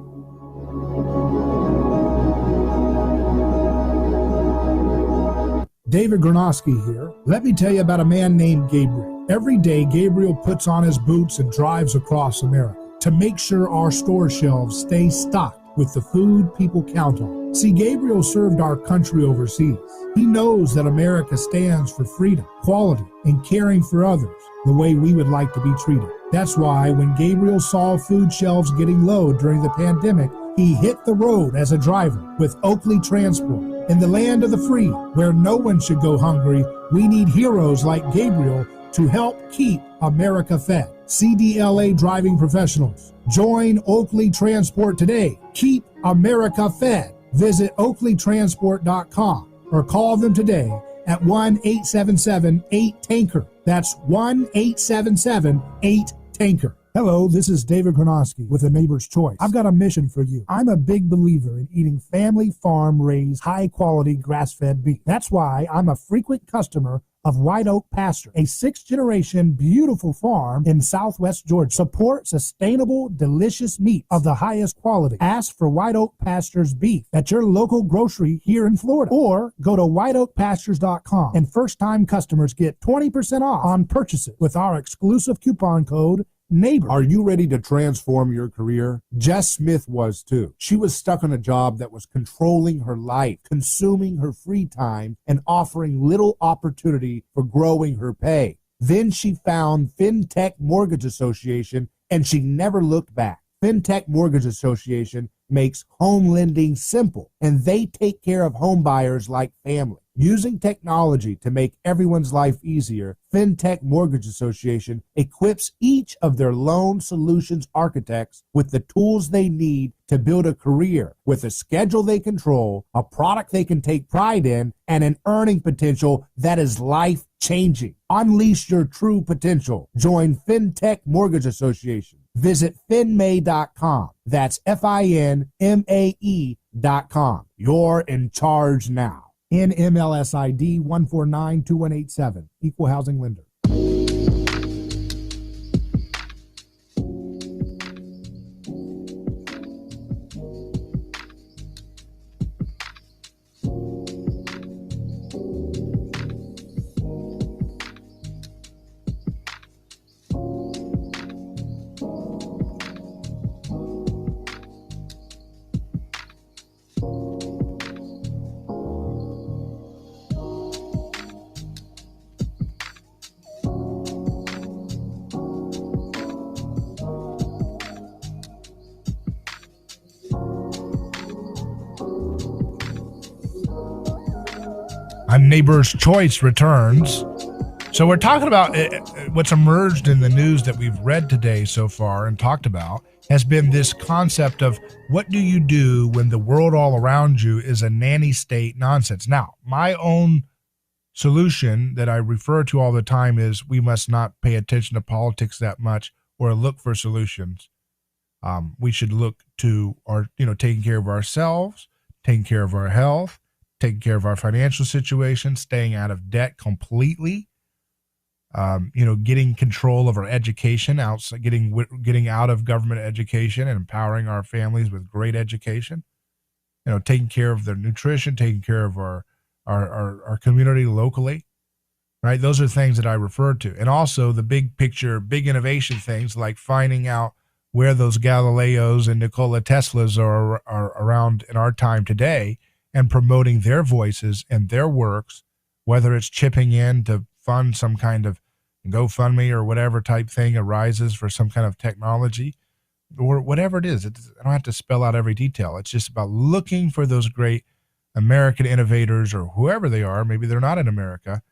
David Gronowski here. Let me tell you about a man named Gabriel. Every day, Gabriel puts on his boots and drives across America to make sure our store shelves stay stocked with the food people count on. See, Gabriel served our country overseas. He knows that America stands for freedom, quality, and caring for others the way we would like to be treated. That's why when Gabriel saw food shelves getting low during the pandemic, he hit the road as a driver with Oakley Transport. In the land of the free, where no one should go hungry, we need heroes like Gabriel to help keep America fed. CDLA driving professionals. Join Oakley Transport today. Keep America fed. Visit oakleytransport.com or call them today at 1-877-8-TANKER. That's 1-877-8-TANKER. Hello, this is David Gronowski with A Neighbor's Choice. I've got a mission for you. I'm a big believer in eating family farm-raised, high-quality, grass-fed beef. That's why I'm a frequent customer of White Oak Pasture, a 6th-generation beautiful farm in southwest Georgia. Support sustainable, delicious meat of the highest quality. Ask for White Oak Pasture's beef at your local grocery here in Florida, or go to whiteoakpastures.com, and first-time customers get 20% off on purchases with our exclusive coupon code NEIGHBOR. Are you ready to transform your career? Jess Smith was too. She was stuck in a job that was controlling her life, consuming her free time, and offering little opportunity for growing her pay. Then she found FinTech Mortgage Association, and she never looked back. FinTech Mortgage Association makes home lending simple, and they take care of home buyers like family. Using technology to make everyone's life easier, FinTech Mortgage Association equips each of their loan solutions architects with the tools they need to build a career with a schedule they control, a product they can take pride in, and an earning potential that is life-changing. Unleash your true potential. Join FinTech Mortgage Association. Visit finmay.com. That's FINMAE.com. You're in charge now. NMLSID 1492187, Equal Housing Lender. A Neighbor's Choice returns. So we're talking about what's emerged in the news that we've read today so far and talked about has been this concept of what do you do when the world all around you is a nanny state nonsense. Now, my own solution that I refer to all the time is we must not pay attention to politics that much or look for solutions. We should look to our, taking care of ourselves, taking care of our health, taking care of our financial situation, staying out of debt completely, getting control of our education, getting out of government education and empowering our families with great education, taking care of their nutrition, taking care of our community locally, right? Those are things that I refer to. And also the big picture, big innovation things like finding out where those Galileos and Nikola Teslas are around in our time today, and promoting their voices and their works, whether it's chipping in to fund some kind of GoFundMe or whatever type thing arises for some kind of technology or whatever it is. I don't have to spell out every detail. It's just about looking for those great American innovators or whoever they are. Maybe they're not in America.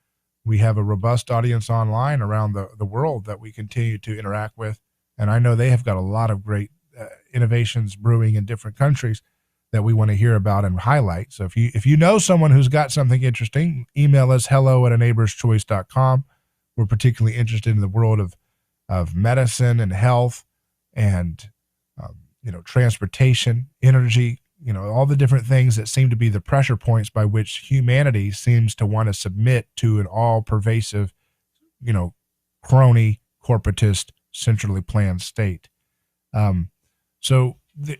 We have a robust audience online around the world that we continue to interact with. And I know they have got a lot of great innovations brewing in different countries that we want to hear about and highlight. So if you know someone who's got something interesting, email us hello@aneighborschoice.com. We're particularly interested in the world of medicine and health and transportation, energy, all the different things that seem to be the pressure points by which humanity seems to want to submit to an all-pervasive, crony, corporatist, centrally planned state.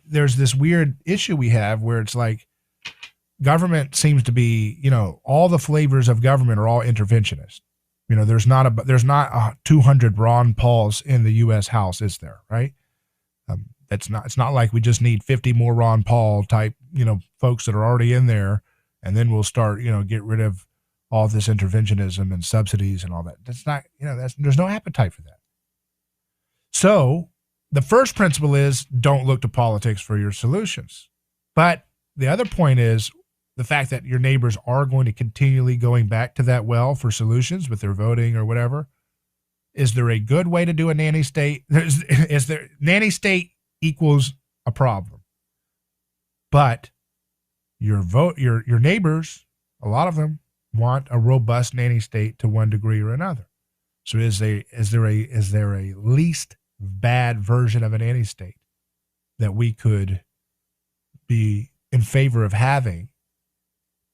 There's this weird issue we have where it's like government seems to be, all the flavors of government are all interventionist. There's not 200 Ron Pauls in the U.S. House, is there? Right? It's not like we just need 50 more Ron Paul type, folks that are already in there, and then we'll start, get rid of all this interventionism and subsidies and all that. That's not, there's no appetite for that. So the first principle is don't look to politics for your solutions. But the other point is the fact that your neighbors are going to continually going back to that well for solutions with their voting or whatever. Is there a good way to do a nanny state? Nanny state equals a problem. But your neighbors, a lot of them want a robust nanny state to one degree or another. So is there a least bad version of a nanny state that we could be in favor of having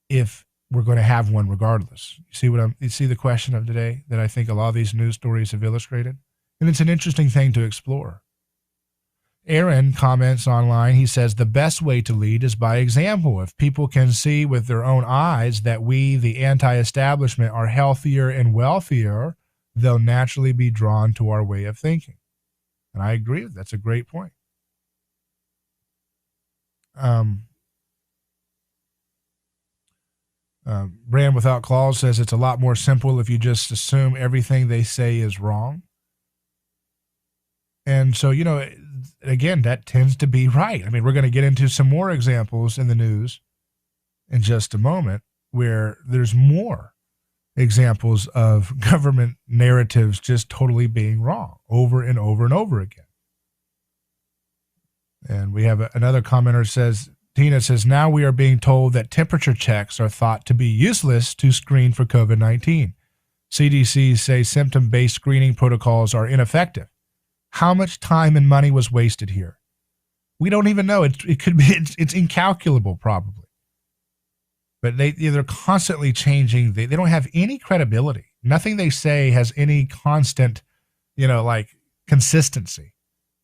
if we're going to have one regardless. You see the question of today that I think a lot of these news stories have illustrated? And it's an interesting thing to explore. Aaron comments online. He says, the best way to lead is by example. If people can see with their own eyes that we, the anti-establishment, are healthier and wealthier, they'll naturally be drawn to our way of thinking. And I agree. That's a great point. Brand Without Claws says it's a lot more simple if you just assume everything they say is wrong. And so, again, that tends to be right. I mean, we're going to get into some more examples in the news in just a moment where there's more examples of government narratives just totally being wrong over and over and over again. And we have another commenter says, Tina says, now we are being told that temperature checks are thought to be useless to screen for COVID-19. CDC say symptom-based screening protocols are ineffective. How much time and money was wasted here? We don't even know. It could be, it's incalculable probably. But they're constantly changing. They don't have any credibility. Nothing they say has any constant, consistency.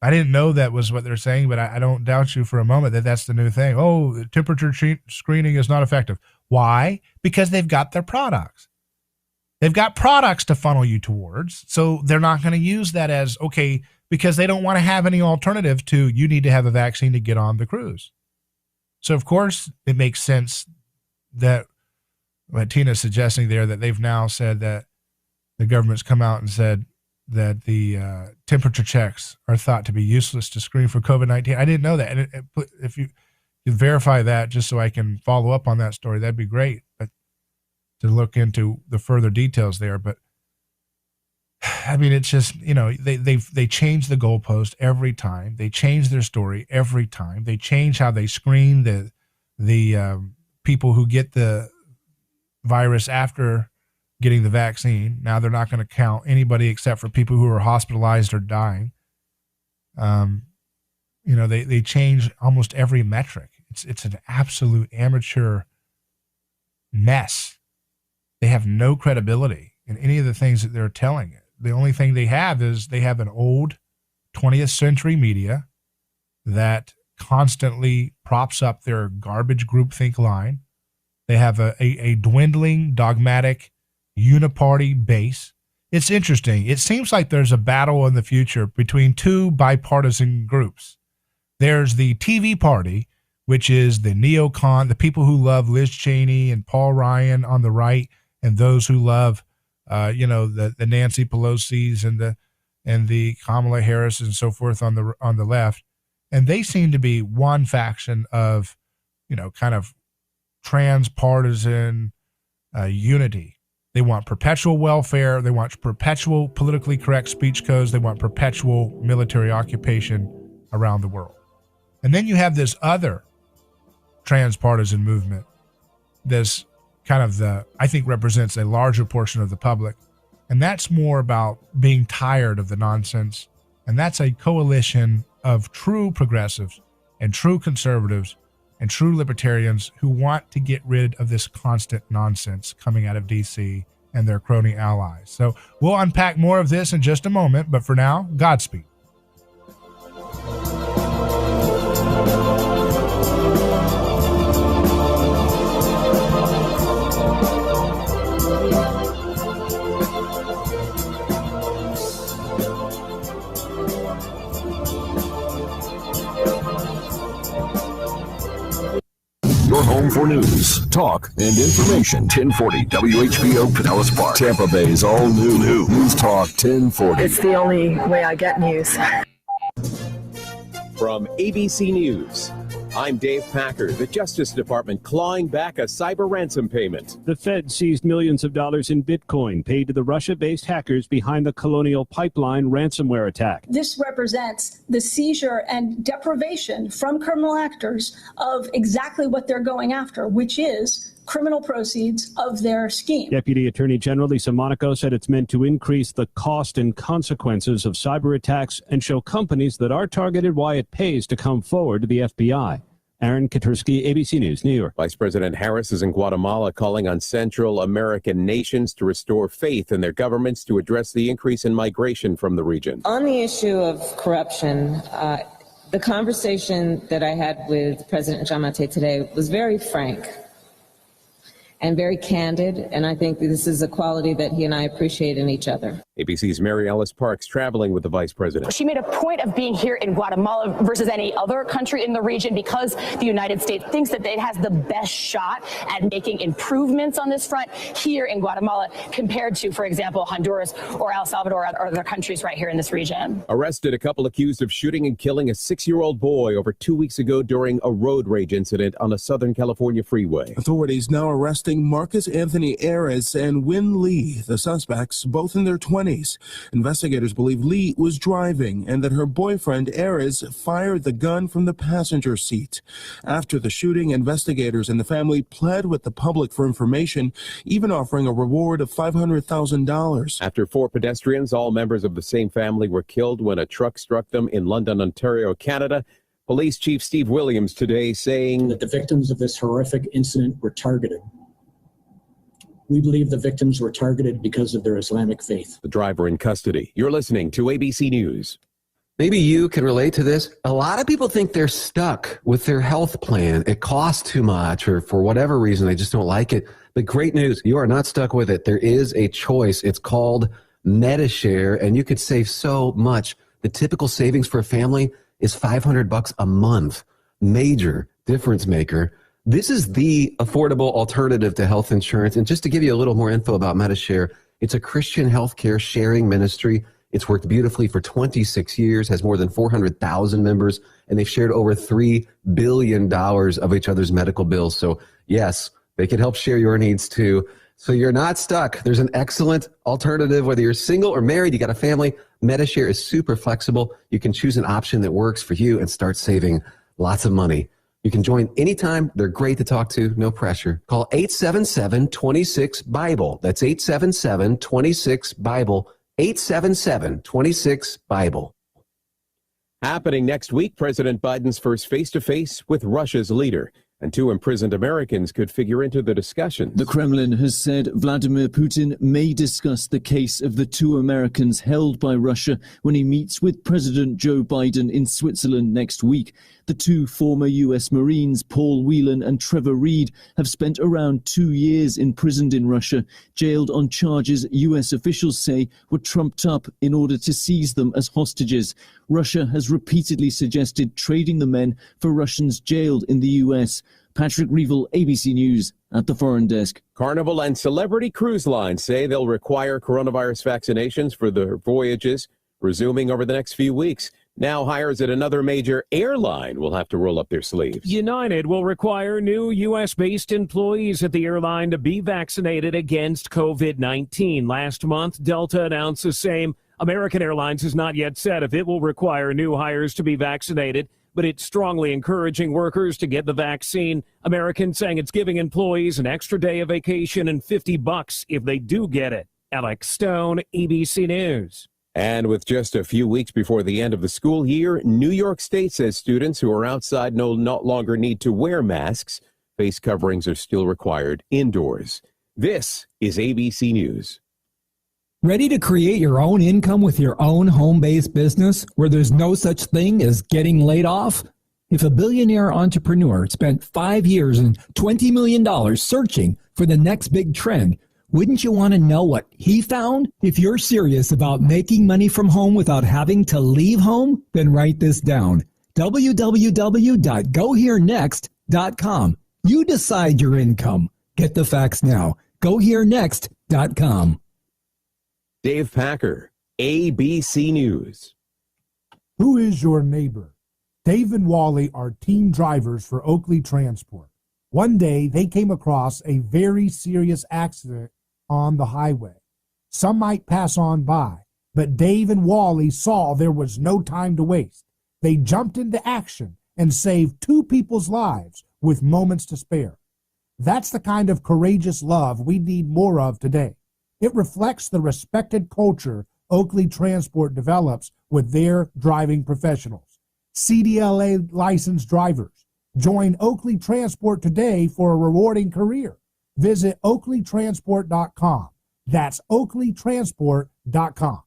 I didn't know that was what they're saying, but I don't doubt you for a moment that that's the new thing. Oh, temperature screening is not effective. Why? Because they've got their products. They've got products to funnel you towards, so they're not going to use that as, okay, because they don't want to have any alternative to you need to have a vaccine to get on the cruise. So, of course, it makes sense that what Tina's suggesting there, that they've now said that the government's come out and said that the temperature checks are thought to be useless to screen for COVID-19. I didn't know that. And if you could verify that just so I can follow up on that story, that'd be great. But to look into the further details there. But I mean, it's just, they change the goalpost every time. They change their story every time. They change how they screen the people who get the virus after getting the vaccine. Now they're not going to count anybody except for people who are hospitalized or dying. They change almost every metric. It's an absolute amateur mess. They have no credibility in any of the things that they're telling it. The only thing they have is they have an old 20th century media that constantly props up their garbage groupthink line. They have a dwindling, dogmatic, uniparty base. It's interesting. It seems like there's a battle in the future between two bipartisan groups. There's the TV party, which is the neocon, the people who love Liz Cheney and Paul Ryan on the right, and those who love, the Nancy Pelosi's and the Kamala Harris and so forth on the left. And they seem to be one faction of, kind of transpartisan unity. They want perpetual welfare. They want perpetual politically correct speech codes. They want perpetual military occupation around the world. And then you have this other transpartisan movement, this kind of I think represents a larger portion of the public. And that's more about being tired of the nonsense. And that's a coalition of true progressives and true conservatives and true libertarians who want to get rid of this constant nonsense coming out of D.C. and their crony allies. So we'll unpack more of this in just a moment, but for now, Godspeed. Your home for news, talk, and information. 1040 WHBO Pinellas Park, Tampa Bay's all new News Talk 1040. It's the only way I get news. From ABC News, I'm Dave Packer. The Justice Department clawing back a cyber ransom payment. The Fed seized millions of dollars in Bitcoin paid to the Russia-based hackers behind the Colonial Pipeline ransomware attack. This represents the seizure and deprivation from criminal actors of exactly what they're going after, which is criminal proceeds of their scheme. Deputy Attorney General Lisa Monaco said it's meant to increase the cost and consequences of cyber attacks and show companies that are targeted why it pays to come forward to the FBI. Aaron Katursky, ABC News, New York. Vice President Harris is in Guatemala calling on Central American nations to restore faith in their governments to address the increase in migration from the region. On the issue of corruption, the conversation that I had with President Giammattei today was very frank and very candid, and I think this is a quality that he and I appreciate in each other. ABC's Mary Ellis Parks traveling with the vice president. She made a point of being here in Guatemala versus any other country in the region because the United States thinks that it has the best shot at making improvements on this front here in Guatemala compared to, for example, Honduras or El Salvador or other countries right here in this region. Arrested a couple accused of shooting and killing a 6-year-old boy over 2 weeks ago during a road rage incident on a Southern California freeway. Authorities now arresting Marcus Anthony Ayres and Win Lee, the suspects, both in their 20s. Investigators believe Lee was driving and that her boyfriend Ayres fired the gun from the passenger seat. After the shooting, investigators and the family pled with the public for information, even offering a reward of $500,000. After 4 pedestrians, all members of the same family, were killed when a truck struck them in London, Ontario, Canada. Police Chief Steve Williams today saying that the victims of this horrific incident were targeted. We believe the victims were targeted because of their Islamic faith. The driver in custody. You're listening to ABC News. Maybe you can relate to this. A lot of people think they're stuck with their health plan. It costs too much, or for whatever reason, they just don't like it. The great news, you are not stuck with it. There is a choice. It's called MediShare, and you could save so much. The typical savings for a family is $500 a month. Major difference maker. This is the affordable alternative to health insurance. And just to give you a little more info about MediShare, it's a Christian healthcare sharing ministry. It's worked beautifully for 26 years, has more than 400,000 members, and they've shared over $3 billion of each other's medical bills. So yes, they can help share your needs too. So you're not stuck. There's an excellent alternative, whether you're single or married, you got a family. MediShare is super flexible. You can choose an option that works for you and start saving lots of money. You can join anytime. They're great to talk to. No pressure. Call 877-26-BIBLE. That's 877-26-BIBLE. 877-26-BIBLE. Happening next week, President Biden's first face-to-face with Russia's leader. And 2 imprisoned Americans could figure into the discussions. The Kremlin has said Vladimir Putin may discuss the case of the 2 Americans held by Russia when he meets with President Joe Biden in Switzerland next week. The 2 former U.S. Marines, Paul Whelan and Trevor Reed, have spent around 2 years imprisoned in Russia, jailed on charges U.S. officials say were trumped up in order to seize them as hostages. Russia has repeatedly suggested trading the men for Russians jailed in the U.S. Patrick Reevell, ABC News, at the Foreign Desk. Carnival and Celebrity Cruise Lines say they'll require coronavirus vaccinations for their voyages, resuming over the next few weeks. Now hires at another major airline will have to roll up their sleeves. United will require new U.S.-based employees at the airline to be vaccinated against COVID-19. Last month, Delta announced the same. American Airlines has not yet said if it will require new hires to be vaccinated, but it's strongly encouraging workers to get the vaccine. American saying it's giving employees an extra day of vacation and $50 if they do get it. Alex Stone, ABC News. And with just a few weeks before the end of the school year, New York State says students who are outside no longer need to wear masks. Face coverings are still required indoors. This is ABC News. Ready to create your own income with your own home-based business where there's no such thing as getting laid off? If a billionaire entrepreneur spent 5 years and $20 million searching for the next big trend, wouldn't you want to know what he found? If you're serious about making money from home without having to leave home, then write this down. www.goherenext.com. You decide your income. Get the facts now. Goherenext.com. Dave Packer, ABC News. Who is your neighbor? Dave and Wally are team drivers for Oakley Transport. One day, they came across a very serious accident on the highway. Some might pass on by, but Dave and Wally saw there was no time to waste. They jumped into action and saved 2 people's lives with moments to spare. That's the kind of courageous love we need more of today. It reflects the respected culture Oakley Transport develops with their driving professionals. CDLA licensed drivers, Join Oakley Transport today for a rewarding career. Visit oakleytransport.com. That's oakleytransport.com.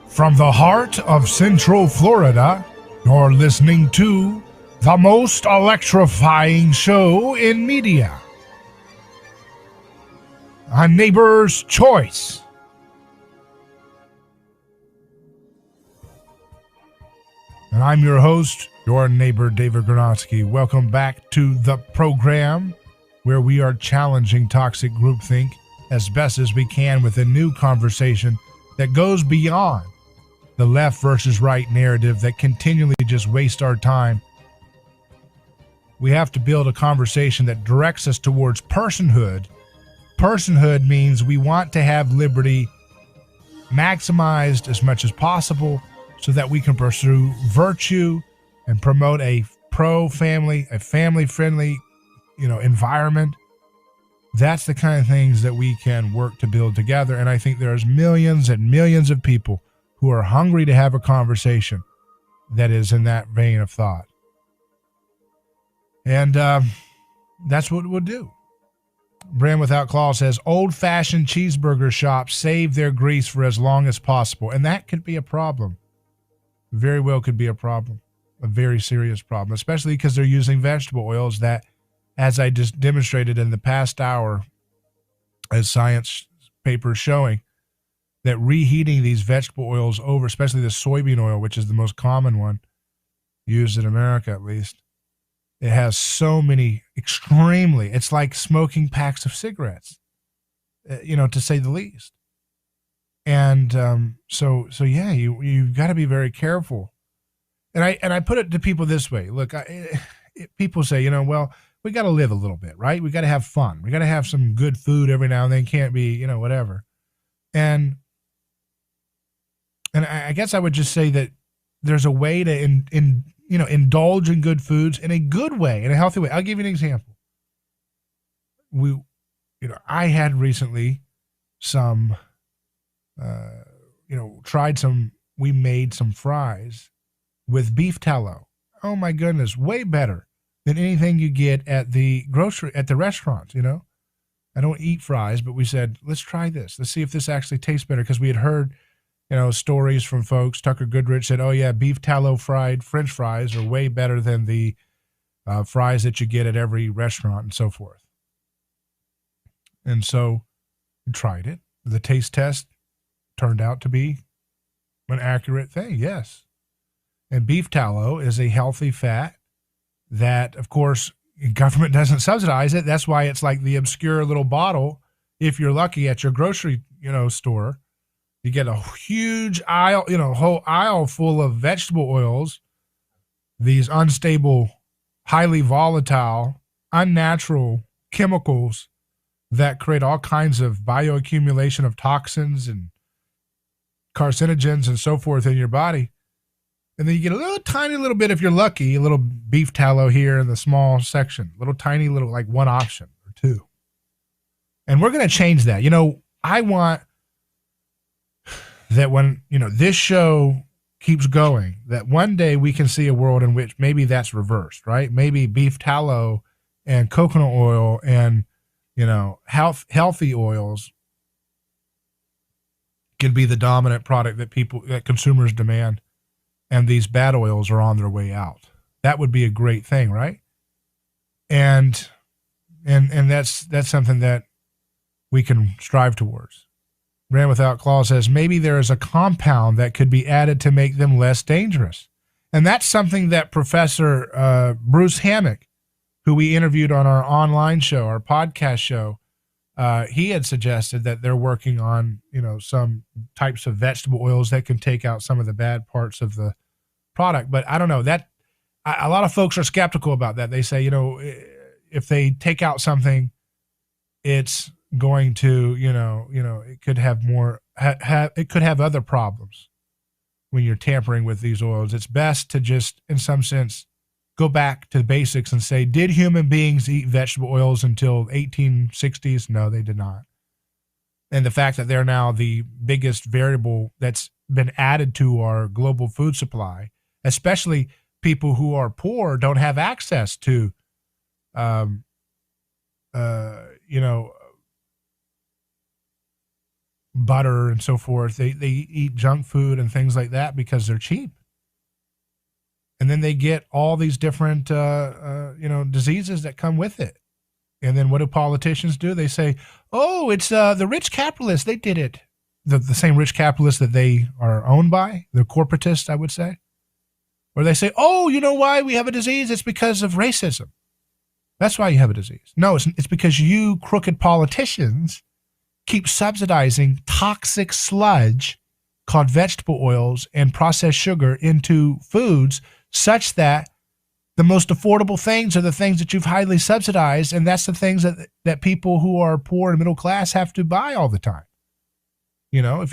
From the heart of Central Florida, you're listening to the most electrifying show in media. A Neighbor's Choice. And I'm your host, your neighbor, David Gronowski. Welcome back to the program where we are challenging toxic groupthink as best as we can with a new conversation that goes beyond the left versus right narrative that continually just waste our time. We have to build a conversation that directs us towards personhood. Personhood means we want to have liberty maximized as much as possible so that we can pursue virtue and promote a pro-family, a family-friendly, environment. That's the kind of things that we can work to build together. And I think there's millions and millions of people who are hungry to have a conversation that is in that vein of thought. And that's what we'll do. Brand Without Claw says, old-fashioned cheeseburger shops save their grease for as long as possible. And that could be a problem. Very well could be a problem. A very serious problem, especially because they're using vegetable oils that, as I just demonstrated in the past hour, as science papers showing, that reheating these vegetable oils over, especially the soybean oil, which is the most common one used in America at least, it has so many it's like smoking packs of cigarettes, to say the least. And so yeah, you've got to be very careful. And I put it to people this way. Look, people say, well, we got to live a little bit, right? We got to have fun. We got to have some good food every now and then. Can't be, whatever. And I guess I would just say that there's a way to indulge in good foods in a good way, in a healthy way. I'll give you an example. I had recently we made some fries with beef tallow. Oh my goodness, way better than anything you get at the restaurants, I don't eat fries, but we said, let's try this. Let's see if this actually tastes better, because we had heard stories from folks. Tucker Goodrich said, oh yeah, beef tallow fried French fries are way better than the fries that you get at every restaurant and so forth. And so we tried it. The taste test turned out to be an accurate thing, yes. And beef tallow is a healthy fat that, of course, government doesn't subsidize it. That's why it's like the obscure little bottle, if you're lucky, at your grocery, store. You get a huge aisle, whole aisle full of vegetable oils, these unstable, highly volatile, unnatural chemicals that create all kinds of bioaccumulation of toxins and carcinogens and so forth in your body. And then you get a little tiny little bit, if you're lucky, a little beef tallow here in the small section, like one option or two. And we're going to change that. I want that when, this show keeps going, that one day we can see a world in which maybe that's reversed, right? Maybe beef tallow and coconut oil and, healthy oils can be the dominant product that consumers demand, and these bad oils are on their way out. That would be a great thing, right? And that's something that we can strive towards. Ran Without Claw says, maybe there is a compound that could be added to make them less dangerous. And that's something that Professor Bruce Hammock, who we interviewed on our online show, our podcast show, he had suggested that they're working on, some types of vegetable oils that can take out some of the bad parts of the product. But I don't know, that a lot of folks are skeptical about that. They say, if they take out something, it's going to, it could have more, it could have other problems when you're tampering with these oils. It's best to just, in some sense, go back to the basics and say, did human beings eat vegetable oils until 1860s? No, they did not. And the fact that they're now the biggest variable that's been added to our global food supply, especially people who are poor don't have access to, butter and so forth. They eat junk food and things like that because they're cheap. And then they get all these different, diseases that come with it. And then what do politicians do? They say, oh, it's the rich capitalists. They did it. The same rich capitalists that they are owned by, the corporatists, I would say. Or they say, oh, you know why we have a disease? It's because of racism. That's why you have a disease. No, it's because you crooked politicians keep subsidizing toxic sludge called vegetable oils and processed sugar into foods such that the most affordable things are the things that you've highly subsidized, and that's the things that people who are poor and middle class have to buy all the time. You know, if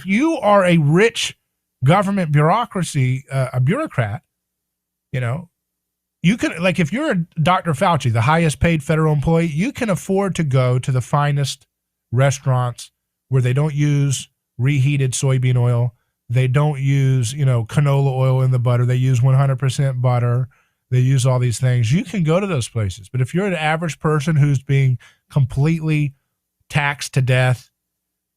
you are a rich government bureaucracy, a bureaucrat, you know, you can, like, if you're a Dr. Fauci, the highest paid federal employee, you can afford to go to the finest restaurants where they don't use reheated soybean oil. They don't use, canola oil in the butter. They use 100% butter. They use all these things. You can go to those places. But if you're an average person who's being completely taxed to death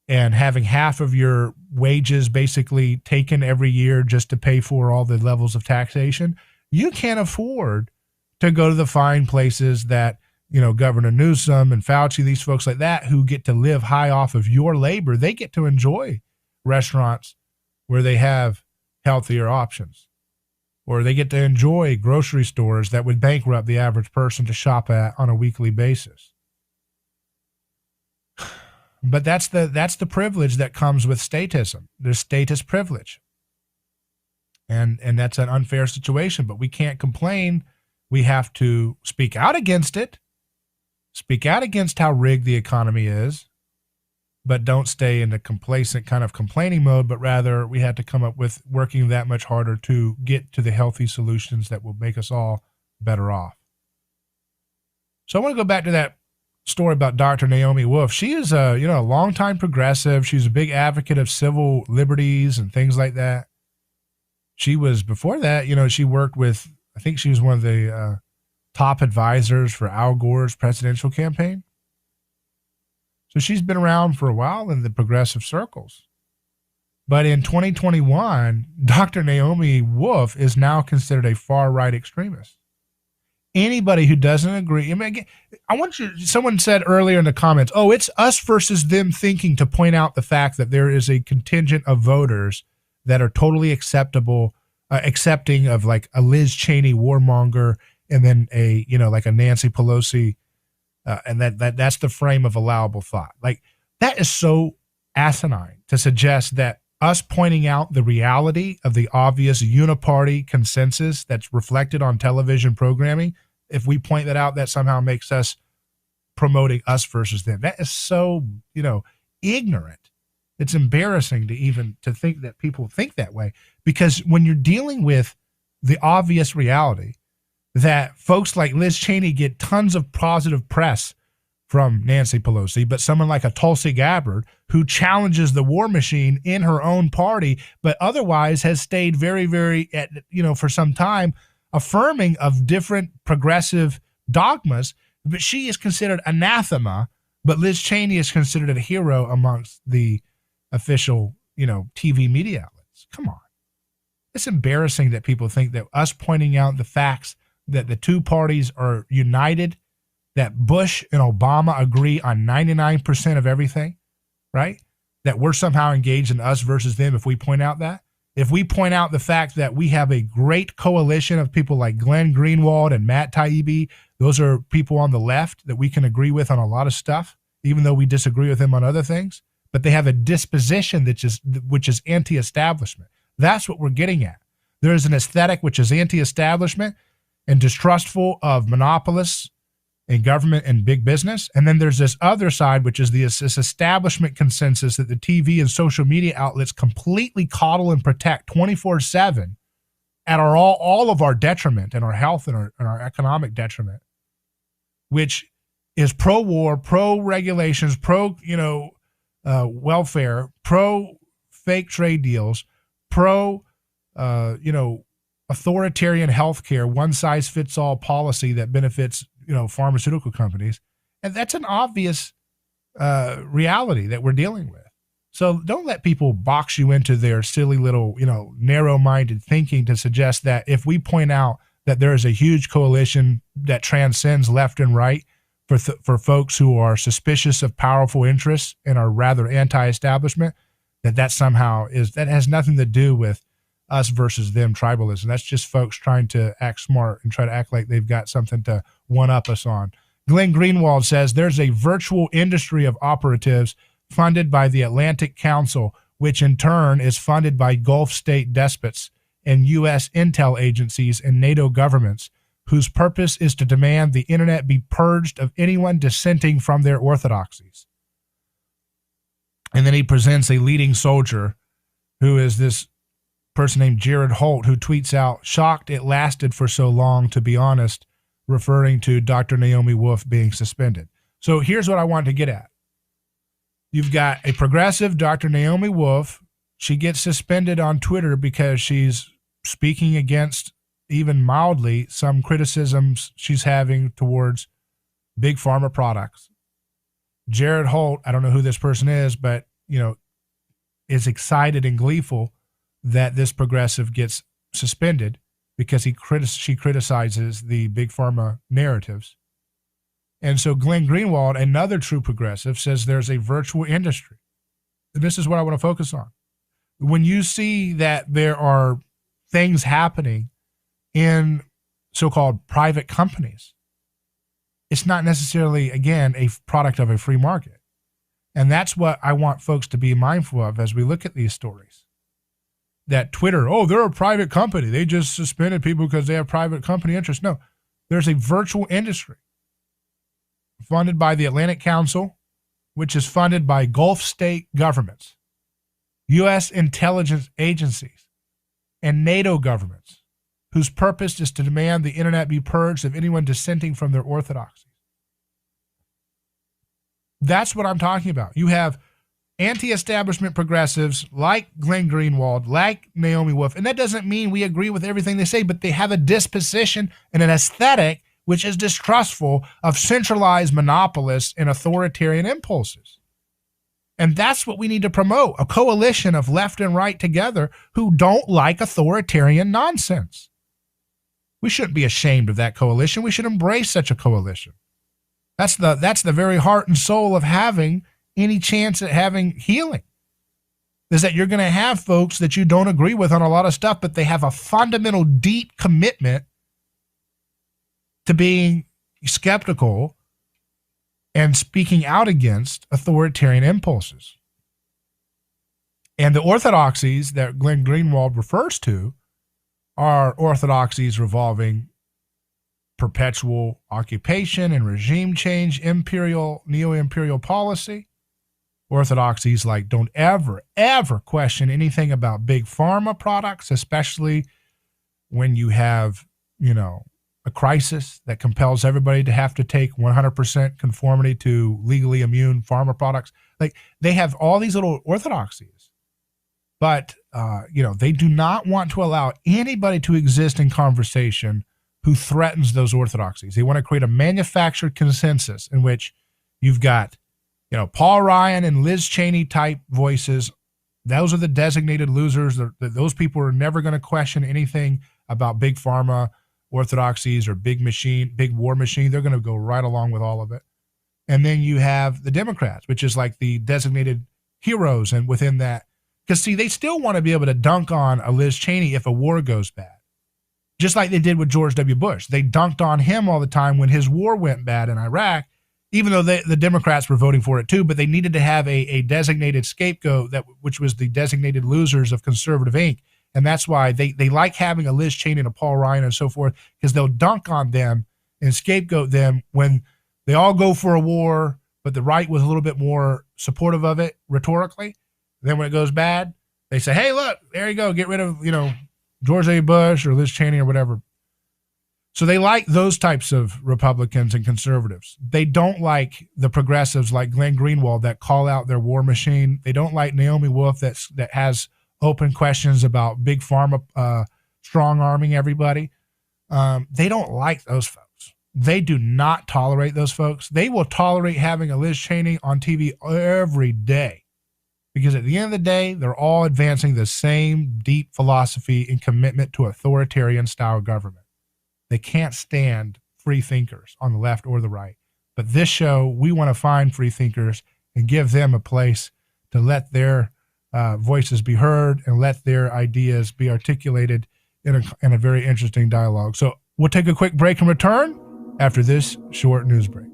and having half of your wages basically taken every year just to pay for all the levels of taxation, you can't afford to go to the fine places that, Governor Newsom and Fauci, these folks like that who get to live high off of your labor. They get to enjoy restaurants where they have healthier options, or they get to enjoy grocery stores that would bankrupt the average person to shop at on a weekly basis. But that's the privilege that comes with statism. There's status privilege. And that's an unfair situation, but we can't complain. We have to speak out against it, speak out against how rigged the economy is, but don't stay in the complacent kind of complaining mode, but rather we had to come up with working that much harder to get to the healthy solutions that will make us all better off. So I want to go back to that story about Dr. Naomi Wolf. She is a longtime progressive. She's a big advocate of civil liberties and things like that. She was, before that, she worked with, I think she was one of the top advisors for Al Gore's presidential campaign. So she's been around for a while in the progressive circles. But in 2021, Dr. Naomi Wolf is now considered a far-right extremist. Anybody who doesn't agree, someone said earlier in the comments, oh, it's us versus them thinking to point out the fact that there is a contingent of voters that are totally accepting of like a Liz Cheney warmonger and then a Nancy Pelosi. And that's the frame of allowable thought. Like, that is so asinine to suggest that us pointing out the reality of the obvious uniparty consensus that's reflected on television programming, if we point that out, that somehow makes us promoting us versus them. That is so, ignorant. It's embarrassing to think that people think that way, because when you're dealing with the obvious reality that folks like Liz Cheney get tons of positive press from Nancy Pelosi, but someone like a Tulsi Gabbard, who challenges the war machine in her own party, but otherwise has stayed very, very, for some time, affirming of different progressive dogmas, but she is considered anathema, but Liz Cheney is considered a hero amongst the official, TV media outlets. Come on. It's embarrassing that people think that us pointing out the facts that the two parties are united, that Bush and Obama agree on 99% of everything, right? That we're somehow engaged in us versus them if we point out that. If we point out the fact that we have a great coalition of people like Glenn Greenwald and Matt Taibbi, those are people on the left that we can agree with on a lot of stuff, even though we disagree with them on other things, but they have a disposition which is anti-establishment. That's what we're getting at. There is an aesthetic which is anti-establishment and distrustful of monopolists in government and big business. And then there's this other side, which is this establishment consensus that the TV and social media outlets completely coddle and protect 24/7 at all of our detriment and our health and our economic detriment, which is pro-war, pro-regulations, welfare, pro-fake trade deals, authoritarian healthcare, one-size-fits-all policy that benefits, pharmaceutical companies. And that's an obvious reality that we're dealing with. So don't let people box you into their silly little, narrow-minded thinking to suggest that if we point out that there is a huge coalition that transcends left and right for folks who are suspicious of powerful interests and are rather anti-establishment, that has nothing to do with us versus them tribalism. That's just folks trying to act smart and try to act like they've got something to one-up us on. Glenn Greenwald says there's a virtual industry of operatives funded by the Atlantic Council, which in turn is funded by Gulf state despots and U.S. intel agencies and NATO governments, whose purpose is to demand the internet be purged of anyone dissenting from their orthodoxies. And then he presents a leading soldier who is this person named Jared Holt, who tweets out, "Shocked it lasted for so long, to be honest," referring to Dr. Naomi Wolf being suspended. So here's what I want to get at. You've got a progressive, Dr. Naomi Wolf. She gets suspended on Twitter because she's speaking against, even mildly, some criticisms she's having towards big pharma products. Jared Holt, I don't know who this person is, but, is excited and gleeful that this progressive gets suspended because she criticizes the big pharma narratives. And so Glenn Greenwald, another true progressive, says there's a virtual industry. And this is what I want to focus on. When you see that there are things happening in so-called private companies, it's not necessarily, again, a product of a free market. And that's what I want folks to be mindful of as we look at these stories. That Twitter, they're a private company. They just suspended people because they have private company interests. No, there's a virtual industry funded by the Atlantic Council, which is funded by Gulf state governments, U.S. intelligence agencies, and NATO governments, whose purpose is to demand the internet be purged of anyone dissenting from their orthodoxy. That's what I'm talking about. You have anti-establishment progressives like Glenn Greenwald, like Naomi Wolf, and that doesn't mean we agree with everything they say, but they have a disposition and an aesthetic which is distrustful of centralized monopolists and authoritarian impulses. And that's what we need to promote, a coalition of left and right together who don't like authoritarian nonsense. We shouldn't be ashamed of that coalition. We should embrace such a coalition. That's the very heart and soul of having any chance at having healing, is that you're going to have folks that you don't agree with on a lot of stuff, but they have a fundamental, deep commitment to being skeptical and speaking out against authoritarian impulses. And the orthodoxies that Glenn Greenwald refers to are orthodoxies revolving perpetual occupation and regime change, neo-imperial policy. Orthodoxies like don't ever question anything about big pharma products, especially when you have, a crisis that compels everybody to have to take 100% conformity to legally immune pharma products. Like, they have all these little orthodoxies, but, they do not want to allow anybody to exist in conversation who threatens those orthodoxies. They want to create a manufactured consensus in which you've got, Paul Ryan and Liz Cheney type voices. Those are the designated losers. Those people are never going to question anything about big pharma orthodoxies or big war machine. They're going to go right along with all of it. And then you have the Democrats, which is like the designated heroes. And within that, because see, they still want to be able to dunk on a Liz Cheney if a war goes bad. Just like they did with George W. Bush. They dunked on him all the time when his war went bad in Iraq, even though the Democrats were voting for it too, but they needed to have a designated scapegoat, which was the designated losers of conservative Inc. And that's why they like having a Liz Cheney and a Paul Ryan and so forth, because they'll dunk on them and scapegoat them when they all go for a war, but the right was a little bit more supportive of it rhetorically. Then when it goes bad, they say, hey, look, there you go. Get rid of, George A. Bush or Liz Cheney or whatever. So they like those types of Republicans and conservatives. They don't like the progressives like Glenn Greenwald that call out their war machine. They don't like Naomi Wolf that has open questions about big pharma strong arming everybody. They don't like those folks. They do not tolerate those folks. They will tolerate having a Liz Cheney on TV every day because at the end of the day, they're all advancing the same deep philosophy and commitment to authoritarian style government. They can't stand free thinkers on the left or the right. But this show, we want to find free thinkers and give them a place to let their voices be heard and let their ideas be articulated in a very interesting dialogue. So we'll take a quick break and return after this short news break.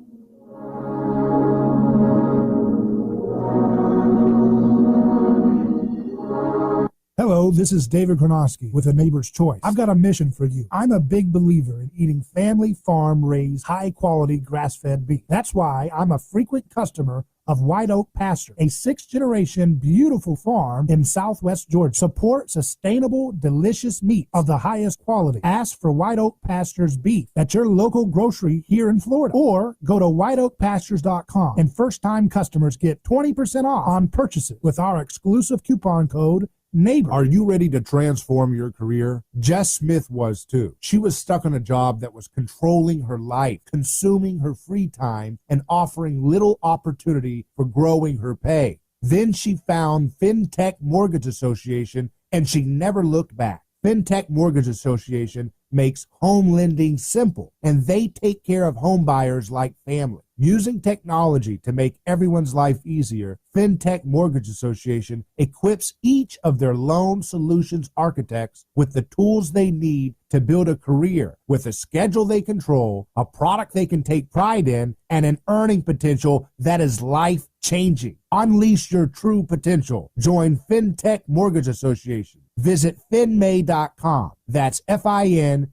Hello, this is David Gronowski with A Neighbor's Choice. I've got a mission for you. I'm a big believer in eating family farm-raised, high-quality, grass-fed beef. That's why I'm a frequent customer of White Oak Pasture, a sixth-generation beautiful farm in southwest Georgia. Support sustainable, delicious meat of the highest quality. Ask for White Oak Pasture's beef at your local grocery here in Florida, or go to whiteoakpastures.com, and first-time customers get 20% off on purchases with our exclusive coupon code NEIGHBOR. Are you ready to transform your career? Jess Smith was too. She was stuck in a job that was controlling her life, consuming her free time, and offering little opportunity for growing her pay. Then she found FinTech Mortgage Association, and she never looked back. FinTech Mortgage Association makes home lending simple, and they take care of home buyers like family. Using technology to make everyone's life easier, FinTech Mortgage Association equips each of their loan solutions architects with the tools they need to build a career with a schedule they control, a product they can take pride in, and an earning potential that is life-changing. Unleash your true potential. Join FinTech Mortgage Association. Visit finmay.com. That's FINMAE.com.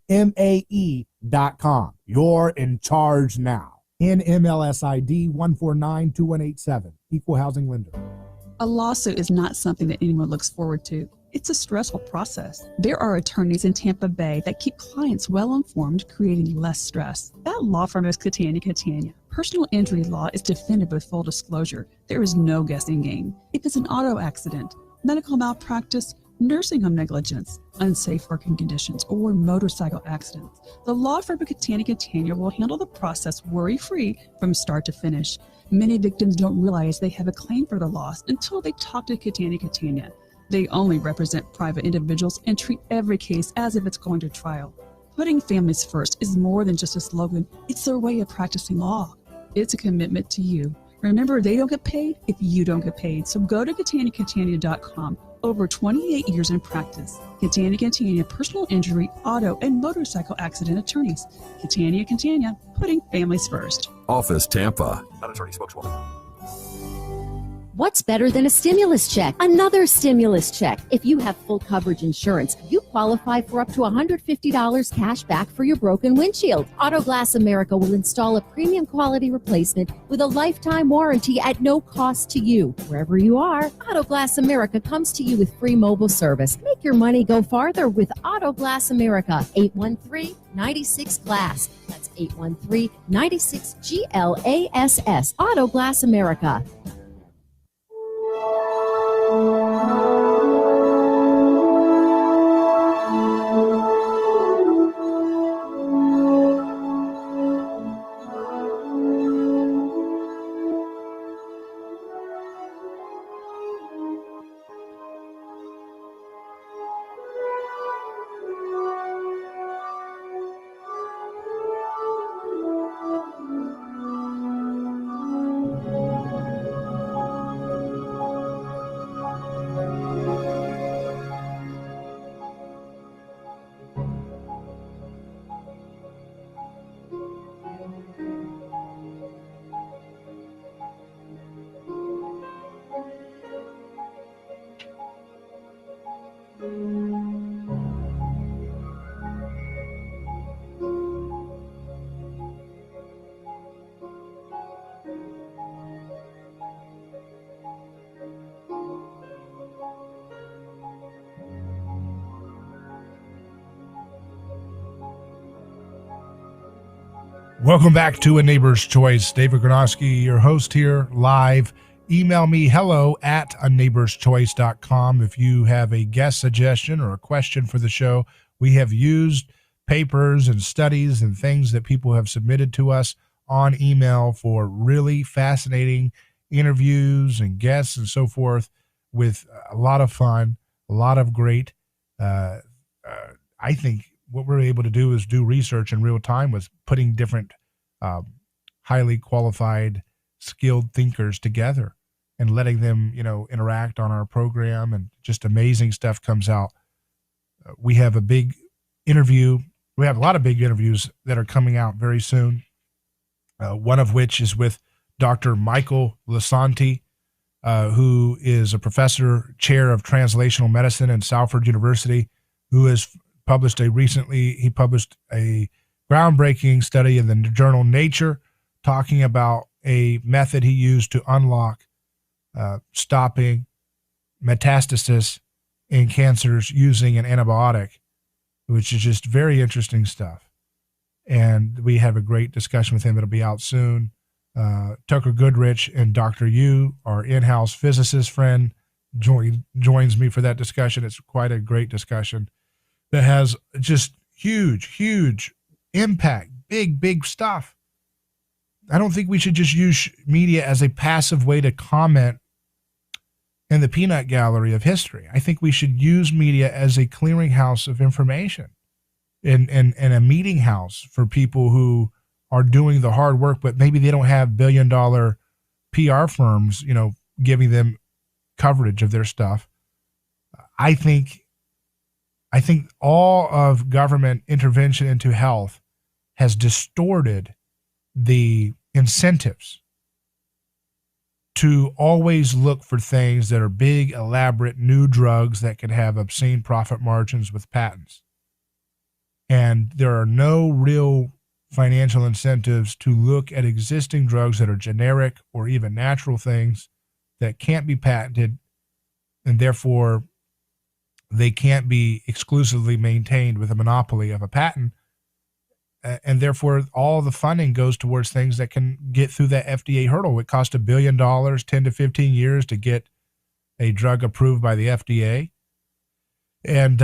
You're in charge now. NMLS ID 1492187, Equal Housing Lender. A lawsuit is not something that anyone looks forward to. It's a stressful process. There are attorneys in Tampa Bay that keep clients well informed, creating less stress. That law firm is Catania. Personal injury law is defended with full disclosure. There is no guessing game. If it's an auto accident, medical malpractice, nursing home negligence, unsafe working conditions, or motorcycle accidents, the law firm of Catania will handle the process worry-free from start to finish. Many victims don't realize they have a claim for the loss until they talk to Catania. They only represent private individuals and treat every case as if it's going to trial. Putting families first is more than just a slogan. It's their way of practicing law. It's a commitment to you. Remember, they don't get paid if you don't get paid. So go to Catania.com. Over 28 years in practice. Catania, personal injury, auto, and motorcycle accident attorneys. Catania, putting families first. Office Tampa. Not attorney spokeswoman. What's better than a stimulus check? Another stimulus check. If you have full coverage insurance, you qualify for up to $150 cash back for your broken windshield. Auto Glass America will install a premium quality replacement with a lifetime warranty at no cost to you. Wherever you are, Auto Glass America comes to you with free mobile service. Make your money go farther with Auto Glass America. 813-96-GLASS. That's 813-96-GLASS. Auto Glass America. Welcome back to A Neighbor's Choice. David Gronowski, your host here live. Email me hello@aneighborschoice.com if you have a guest suggestion or a question for the show. We have used papers and studies and things that people have submitted to us on email for really fascinating interviews and guests and so forth, with a lot of fun, a lot of great, I think what we're able to do is do research in real time with putting different highly qualified, skilled thinkers together and letting them, interact on our program, and just amazing stuff comes out. We have a big interview. We have a lot of big interviews that are coming out very soon. One of which is with Dr. Michael Lasanti, who is a professor, chair of translational medicine in Salford University, who has published a groundbreaking study in the journal Nature, talking about a method he used to unlock stopping metastasis in cancers using an antibiotic, which is just very interesting stuff. And we have a great discussion with him. It'll be out soon. Tucker Goodrich and Dr. Yu, our in-house physicist friend, joins me for that discussion. It's quite a great discussion that has just huge impact, big stuff. I don't think we should just use media as a passive way to comment in the peanut gallery of history. I think we should use media as a clearinghouse of information and a meeting house for people who are doing the hard work, but maybe they don't have billion-dollar PR firms, giving them coverage of their stuff. I think all of government intervention into health has distorted the incentives to always look for things that are big, elaborate, new drugs that could have obscene profit margins with patents. And there are no real financial incentives to look at existing drugs that are generic or even natural things that can't be patented, and therefore they can't be exclusively maintained with a monopoly of a patent. And therefore, all the funding goes towards things that can get through that FDA hurdle. It costs $1 billion, 10 to 15 years to get a drug approved by the FDA. And,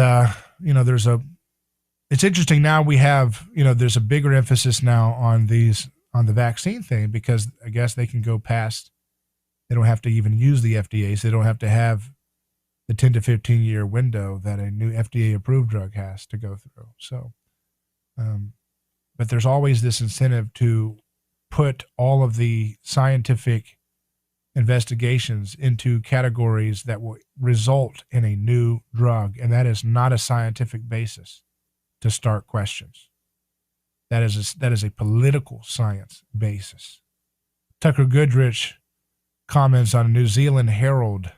it's interesting now we have, there's a bigger emphasis now on the vaccine thing, because I guess they can go past, they don't have to even use the FDA, so they don't have to have the 10 to 15 year window that a new FDA approved drug has to go through. So, but there's always this incentive to put all of the scientific investigations into categories that will result in a new drug. And that is not a scientific basis to start questions. That is a political science basis. Tucker Goodrich comments on a New Zealand Herald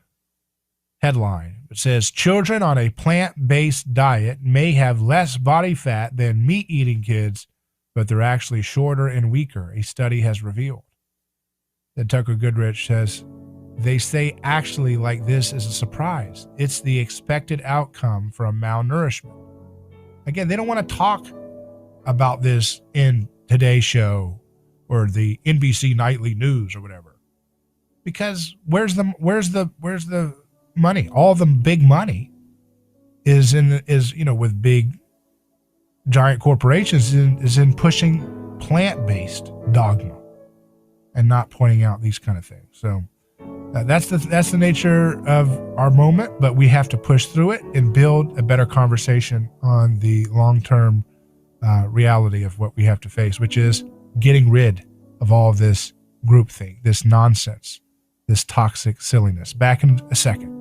headline. It says, children on a plant-based diet may have less body fat than meat-eating kids, but they're actually shorter and weaker, a study has revealed. Then Tucker Goodrich says, they say actually like this is a surprise. It's the expected outcome from malnourishment. Again, they don't want to talk about this in Today's Show or the NBC Nightly News or whatever, because where's the money? All the big money is with big giant corporations is in pushing plant-based dogma and not pointing out these kind of things. So that's the nature of our moment, but we have to push through it and build a better conversation on the long-term reality of what we have to face, which is getting rid of all of this groupthink, this nonsense, this toxic silliness. Back in a second.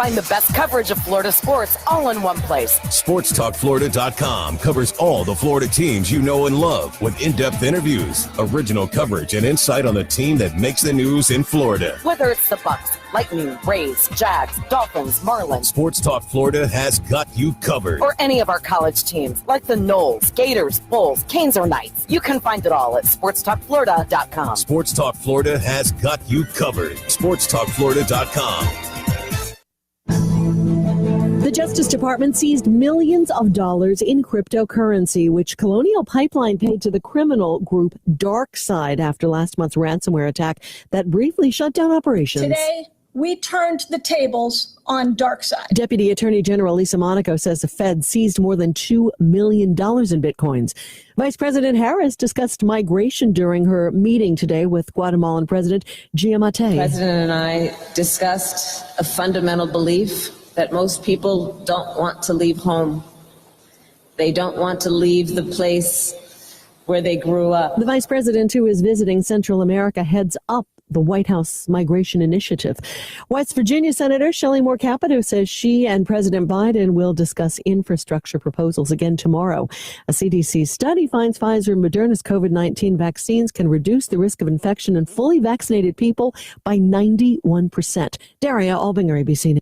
Find the best coverage of Florida sports all in one place. SportsTalkFlorida.com covers all the Florida teams you know and love with in-depth interviews, original coverage, and insight on the team that makes the news in Florida. Whether it's the Bucks, Lightning, Rays, Jags, Dolphins, Marlins, Sports Talk Florida has got you covered. or any of our college teams like the Knowles, Gators, Bulls, Canes, or Knights. You can find it all at SportsTalkFlorida.com. Sports Talk Florida has got you covered. SportsTalkFlorida.com. The Justice Department seized millions of dollars in cryptocurrency, which Colonial Pipeline paid to the criminal group DarkSide after last month's ransomware attack that briefly shut down operations. Today, we turned the tables on DarkSide. Deputy Attorney General Lisa Monaco says the Fed seized more than $2 million in Bitcoins. Vice President Harris discussed migration during her meeting today with Guatemalan President Giammattei. The President and I discussed a fundamental belief that most people don't want to leave home. They don't want to leave the place where they grew up. The vice president, who is visiting Central America, heads up the White House migration initiative. West Virginia Senator Shelley Moore Capito says she and President Biden will discuss infrastructure proposals again tomorrow. A CDC study finds Pfizer and Moderna's COVID-19 vaccines can reduce the risk of infection in fully vaccinated people by 91%. Daria Albinger, ABC News.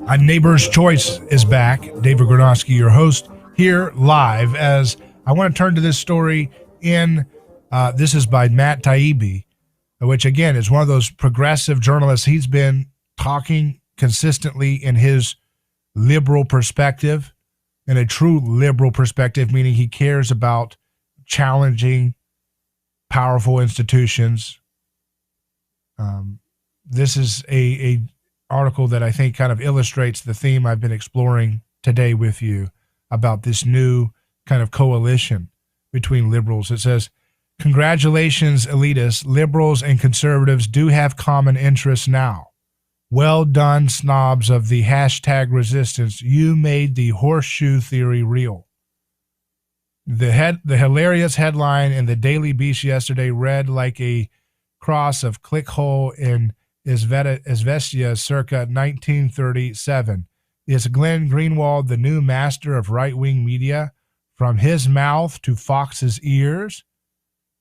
A Neighbor's Choice is back. David Gronowski, your host, here live as I want to turn to this story this is by Matt Taibbi, which again is one of those progressive journalists. He's been talking consistently in his liberal perspective, in a true liberal perspective, meaning he cares about challenging powerful institutions. This is a article that I think kind of illustrates the theme I've been exploring today with you about this new kind of coalition between liberals. It says, congratulations, elitists. Liberals and conservatives do have common interests now. Well done, snobs of the hashtag resistance. You made the horseshoe theory real. The hilarious headline in the Daily Beast yesterday read like a cross of clickhole in Izvestia circa 1937. Is Glenn Greenwald the new master of right-wing media? From his mouth to Fox's ears?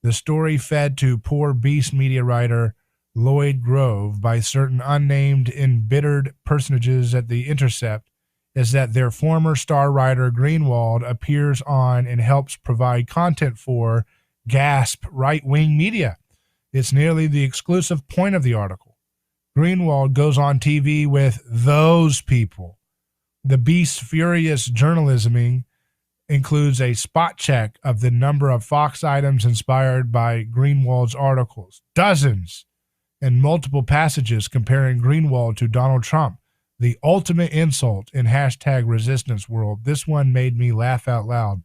The story fed to poor Beast media writer Lloyd Grove by certain unnamed embittered personages at The Intercept is that their former star writer Greenwald appears on and helps provide content for gasp right-wing media. It's nearly the exclusive point of the article. Greenwald goes on TV with those people. The Beast's furious journalisming includes a spot check of the number of Fox items inspired by Greenwald's articles, dozens, and multiple passages comparing Greenwald to Donald Trump, the ultimate insult in hashtag resistance world. This one made me laugh out loud.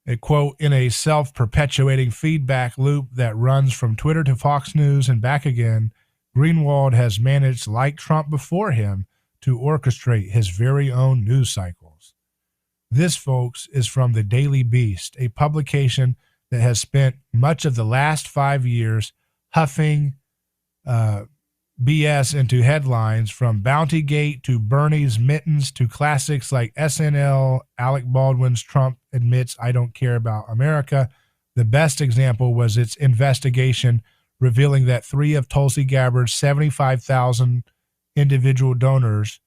A quote, in a self-perpetuating feedback loop that runs from Twitter to Fox News and back again, Greenwald has managed, like Trump before him, to orchestrate his very own news cycles. This, folks, is from the Daily Beast, a publication that has spent much of the last 5 years huffing BS into headlines, from Bountygate to Bernie's mittens to classics like SNL, Alec Baldwin's Trump admits I don't care about America. The best example was its investigation revealing that 3 of Tulsi Gabbard's 75,000 individual donors,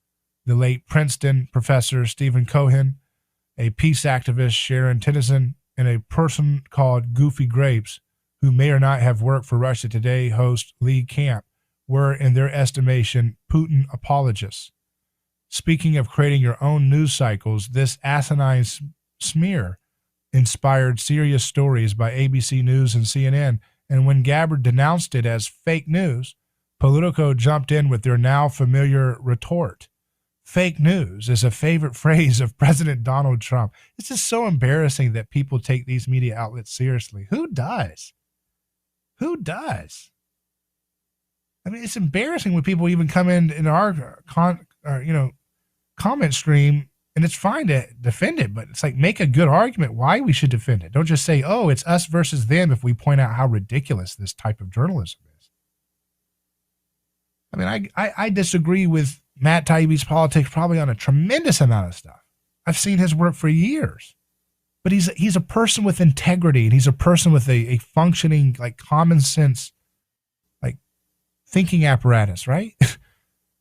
the late Princeton professor Stephen Cohen, a peace activist Sharon Tennyson, and a person called Goofy Grapes, who may or not have worked for Russia Today host Lee Camp, were, in their estimation, Putin apologists. Speaking of creating your own news cycles, this asinine smear inspired serious stories by ABC News and CNN, and when Gabbard denounced it as fake news, Politico jumped in with their now familiar retort. Fake news is a favorite phrase of President Donald Trump. It's just so embarrassing that people take these media outlets seriously. Who does? Who does? I mean, it's embarrassing when people even come in our comment stream, and it's fine to defend it, but it's like, make a good argument why we should defend it. Don't just say, oh, it's us versus them, if we point out how ridiculous this type of journalism is. I mean, I disagree with Matt Taibbi's politics probably on a tremendous amount of stuff. I've seen his work for years, but he's a person with integrity, and he's a person with a functioning, like, common sense, like, thinking apparatus, right?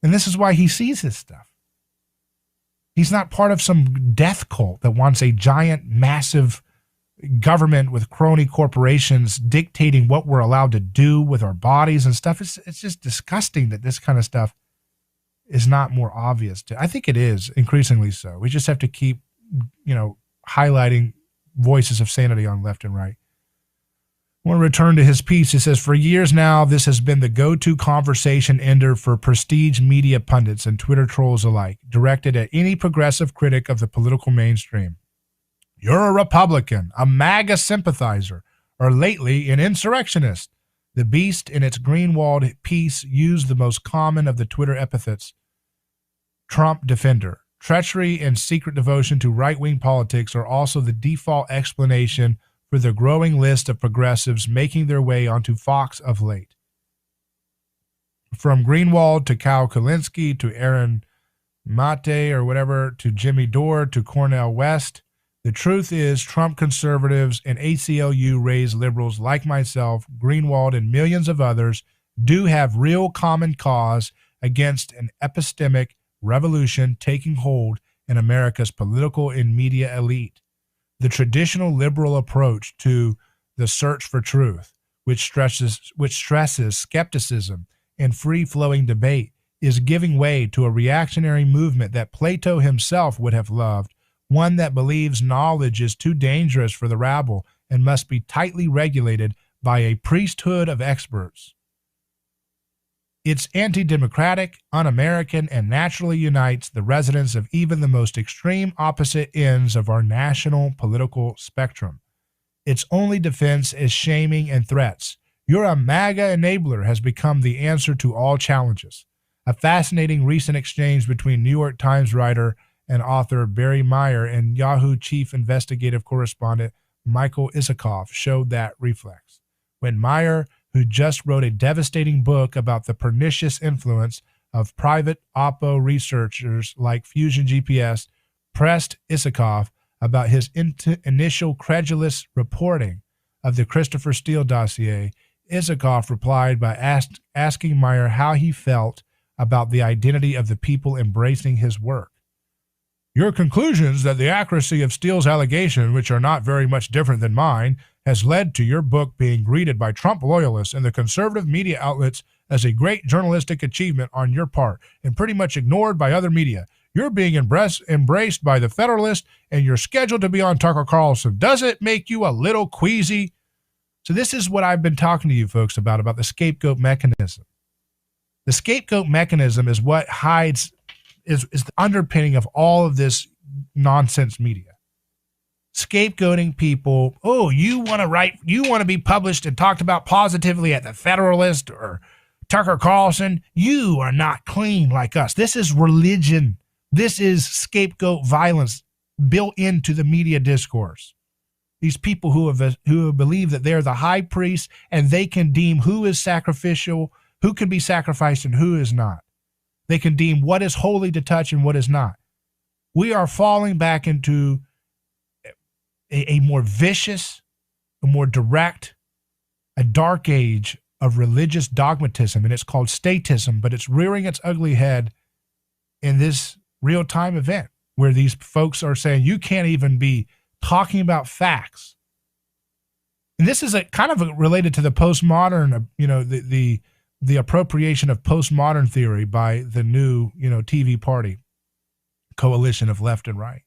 And this is why he sees this stuff. He's not part of some death cult that wants a giant, massive government with crony corporations dictating what we're allowed to do with our bodies and stuff. It's just disgusting that this kind of stuff is not more obvious. I think it is increasingly so. We just have to keep, highlighting voices of sanity on left and right. I want to return to his piece. It says, for years now, this has been the go-to conversation ender for prestige media pundits and Twitter trolls alike, directed at any progressive critic of the political mainstream. You're a Republican, a MAGA sympathizer, or lately an insurrectionist. The Beast, in its green-walled piece, used the most common of the Twitter epithets, Trump defender. Treachery and secret devotion to right-wing politics are also the default explanation for the growing list of progressives making their way onto Fox of late. From Greenwald to Kyle Kulinski to Aaron Mate or whatever to Jimmy Dore to Cornel West, the truth is Trump conservatives and ACLU-raised liberals like myself, Greenwald, and millions of others do have real common cause against an epistemic revolution taking hold in America's political and media elite. The traditional liberal approach to the search for truth, which stresses skepticism and free-flowing debate, is giving way to a reactionary movement that Plato himself would have loved, one that believes knowledge is too dangerous for the rabble and must be tightly regulated by a priesthood of experts. It's anti-democratic, un-American, and naturally unites the residents of even the most extreme opposite ends of our national political spectrum. Its only defense is shaming and threats. You're a MAGA enabler has become the answer to all challenges. A fascinating recent exchange between New York Times writer and author Barry Meyer and Yahoo chief investigative correspondent Michael Isikoff showed that reflex. When Meyer, who just wrote a devastating book about the pernicious influence of private Oppo researchers like Fusion GPS, pressed Isikoff about his initial credulous reporting of the Christopher Steele dossier, Isikoff replied by asking Meyer how he felt about the identity of the people embracing his work. Your conclusions that the accuracy of Steele's allegations, which are not very much different than mine, has led to your book being greeted by Trump loyalists and the conservative media outlets as a great journalistic achievement on your part and pretty much ignored by other media. You're being embraced by the Federalist and you're scheduled to be on Tucker Carlson. Does it make you a little queasy? So this is what I've been talking to you folks about the scapegoat mechanism. The scapegoat mechanism is what hides, is the underpinning of all of this nonsense media. Scapegoating people. Oh, you want to be published and talked about positively at the Federalist or Tucker Carlson. You are not clean like us. This is religion. This is scapegoat violence built into the media discourse. These people who believe that they're the high priest and they can deem who is sacrificial, who can be sacrificed, and who is not. They can deem what is holy to touch and what is not. We are falling back into a more vicious, a more direct, a dark age of religious dogmatism, and it's called statism, but it's rearing its ugly head in this real-time event where these folks are saying you can't even be talking about facts. And this is kind of related to the postmodern, the appropriation of postmodern theory by the new, TV party coalition of left and right,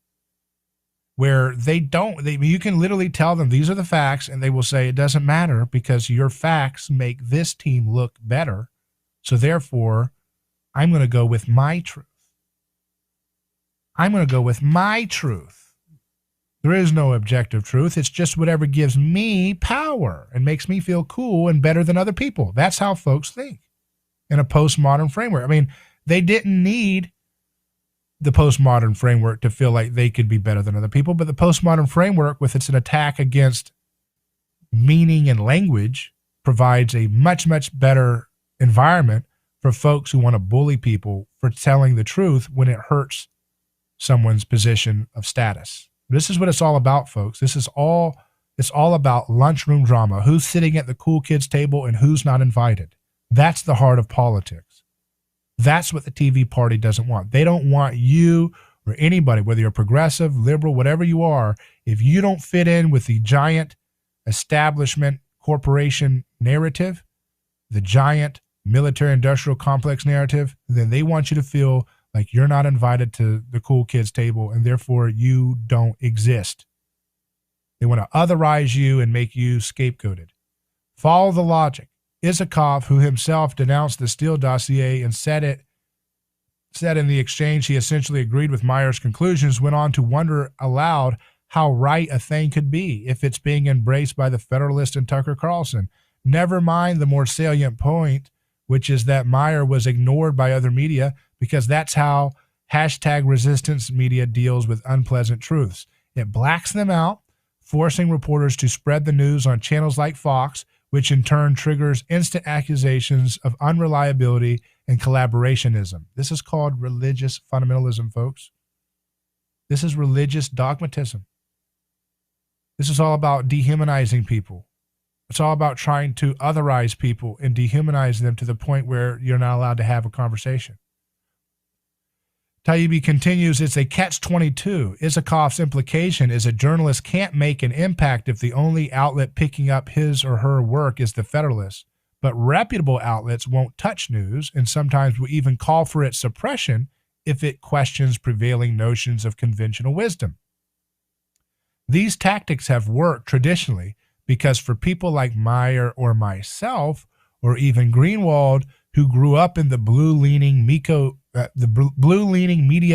where you can literally tell them these are the facts, and they will say it doesn't matter because your facts make this team look better. So therefore, I'm going to go with my truth. I'm going to go with my truth. There is no objective truth. It's just whatever gives me power and makes me feel cool and better than other people. That's how folks think in a postmodern framework. I mean, they didn't need the postmodern framework to feel like they could be better than other people, but the postmodern framework, with its an attack against meaning and language, provides a much, much better environment for folks who want to bully people for telling the truth when it hurts someone's position of status. This is what it's all about, folks. It's all about lunchroom drama. Who's sitting at the cool kids table and who's not invited. That's the heart of politics. That's what the TV party doesn't want. They don't want you or anybody, whether you're progressive, liberal, whatever you are, if you don't fit in with the giant establishment corporation narrative, the giant military-industrial complex narrative, then they want you to feel like you're not invited to the cool kids table and therefore you don't exist. They want to otherize you and make you scapegoated. Follow the logic. Isakov, who himself denounced the Steele dossier and said in the exchange he essentially agreed with Meyer's conclusions, went on to wonder aloud how right a thing could be if it's being embraced by the Federalist and Tucker Carlson. Never mind the more salient point, which is that Meyer was ignored by other media because that's how #resistance media deals with unpleasant truths. It blacks them out, forcing reporters to spread the news on channels like Fox, which in turn triggers instant accusations of unreliability and collaborationism. This is called religious fundamentalism, folks. This is religious dogmatism. This is all about dehumanizing people. It's all about trying to otherize people and dehumanize them to the point where you're not allowed to have a conversation. Taibbi continues, it's a catch-22. Isakov's implication is a journalist can't make an impact if the only outlet picking up his or her work is the Federalist. But reputable outlets won't touch news and sometimes will even call for its suppression if it questions prevailing notions of conventional wisdom. These tactics have worked traditionally because for people like Meyer or myself, or even Greenwald, who grew up in the blue-leaning media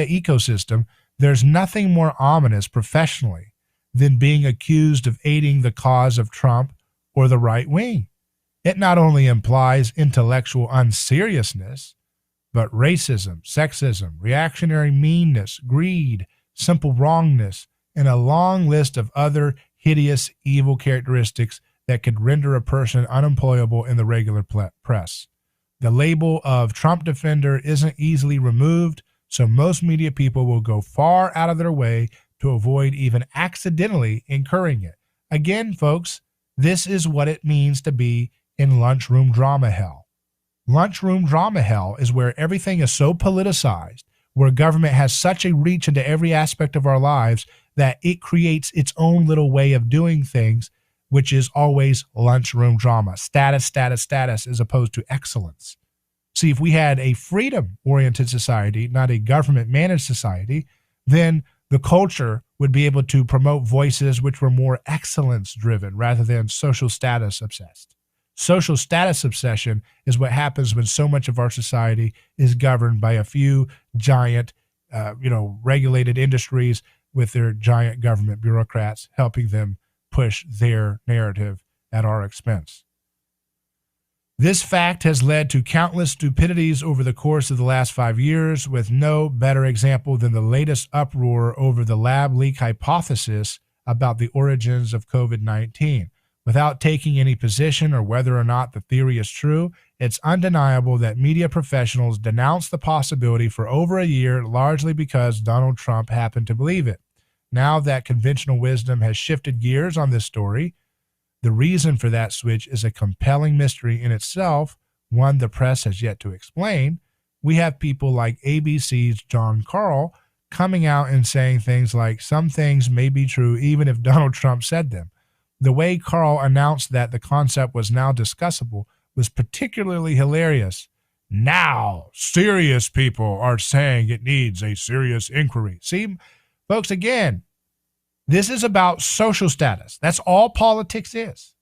ecosystem, there's nothing more ominous professionally than being accused of aiding the cause of Trump or the right wing. It not only implies intellectual unseriousness, but racism, sexism, reactionary meanness, greed, simple wrongness, and a long list of other hideous, evil characteristics that could render a person unemployable in the regular press. The label of Trump defender isn't easily removed, so most media people will go far out of their way to avoid even accidentally incurring it. Again, folks, this is what it means to be in lunchroom drama hell. Lunchroom drama hell is where everything is so politicized, where government has such a reach into every aspect of our lives that it creates its own little way of doing things, which is always lunchroom drama. Status, status, status, as opposed to excellence. See, if we had a freedom-oriented society, not a government-managed society, then the culture would be able to promote voices which were more excellence-driven rather than social status-obsessed. Social status obsession is what happens when so much of our society is governed by a few giant, regulated industries with their giant government bureaucrats helping them push their narrative at our expense. This fact has led to countless stupidities over the course of the last 5 years, with no better example than the latest uproar over the lab leak hypothesis about the origins of COVID-19. Without taking any position or whether or not the theory is true, it's undeniable that media professionals denounced the possibility for over a year, largely because Donald Trump happened to believe it. Now that conventional wisdom has shifted gears on this story, the reason for that switch is a compelling mystery in itself, one the press has yet to explain. We have people like ABC's John Karl coming out and saying things like, some things may be true even if Donald Trump said them. The way Karl announced that the concept was now discussable was particularly hilarious. Now, serious people are saying it needs a serious inquiry. See, folks, again, this is about social status. That's all politics is.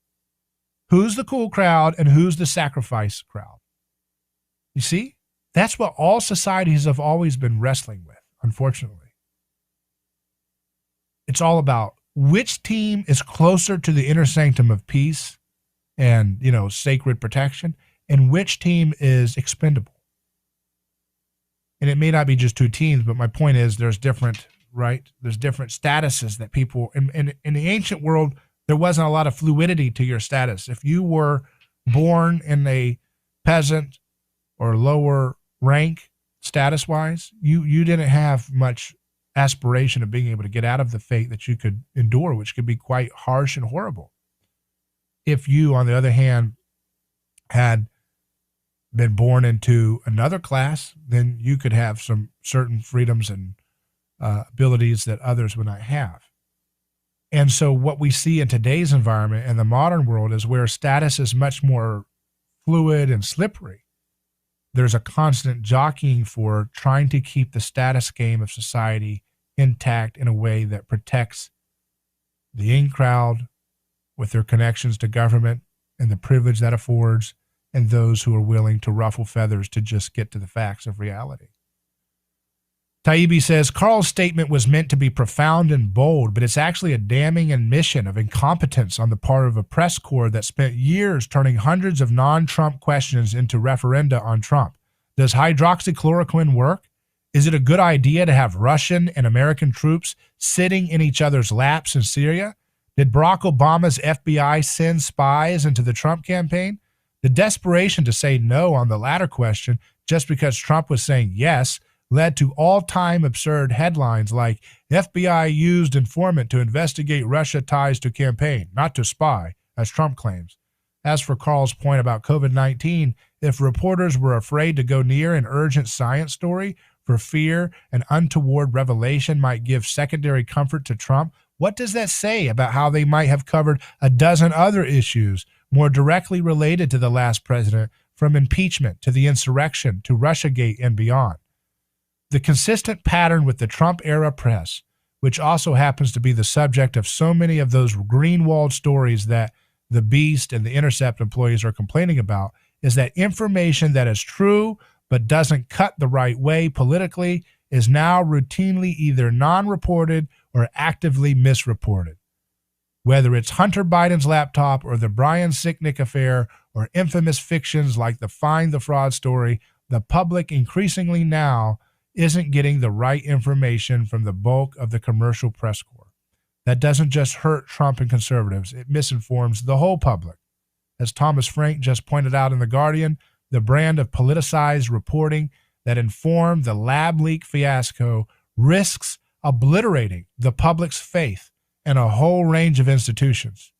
Who's the cool crowd and who's the sacrifice crowd? You see? That's what all societies have always been wrestling with, unfortunately. It's all about which team is closer to the inner sanctum of peace and, sacred protection, and which team is expendable. And it may not be just two teams, but my point is there's different, right? There's different statuses that people, in the ancient world, there wasn't a lot of fluidity to your status. If you were born in a peasant or lower rank status-wise, you didn't have much aspiration of being able to get out of the fate that you could endure, which could be quite harsh and horrible. If you, on the other hand, had been born into another class, then you could have some certain freedoms and abilities that others would not have. And so what we see in today's environment and the modern world is where status is much more fluid and slippery. There's a constant jockeying for trying to keep the status game of society intact in a way that protects the in crowd with their connections to government and the privilege that affords, and those who are willing to ruffle feathers to just get to the facts of reality. Taibbi says, Carl's statement was meant to be profound and bold, but it's actually a damning admission of incompetence on the part of a press corps that spent years turning hundreds of non-Trump questions into referenda on Trump. Does hydroxychloroquine work? Is it a good idea to have Russian and American troops sitting in each other's laps in Syria? Did Barack Obama's FBI send spies into the Trump campaign? The desperation to say no on the latter question just because Trump was saying yes led to all-time absurd headlines like FBI used informant to investigate Russia ties to campaign, not to spy, as Trump claims. As for Carl's point about COVID-19, if reporters were afraid to go near an urgent science story for fear an untoward revelation might give secondary comfort to Trump, what does that say about how they might have covered a dozen other issues more directly related to the last president, from impeachment to the insurrection to Russiagate and beyond? The consistent pattern with the Trump-era press, which also happens to be the subject of so many of those greenwalled stories that the Beast and the Intercept employees are complaining about, is that information that is true but doesn't cut the right way politically is now routinely either non-reported or actively misreported. Whether it's Hunter Biden's laptop or the Brian Sicknick affair or infamous fictions like the Find the Fraud story, the public increasingly now isn't getting the right information from the bulk of the commercial press corps. That doesn't just hurt Trump and conservatives, it misinforms the whole public. As Thomas Frank just pointed out in The Guardian, the brand of politicized reporting that informed the lab leak fiasco risks obliterating the public's faith in a whole range of institutions,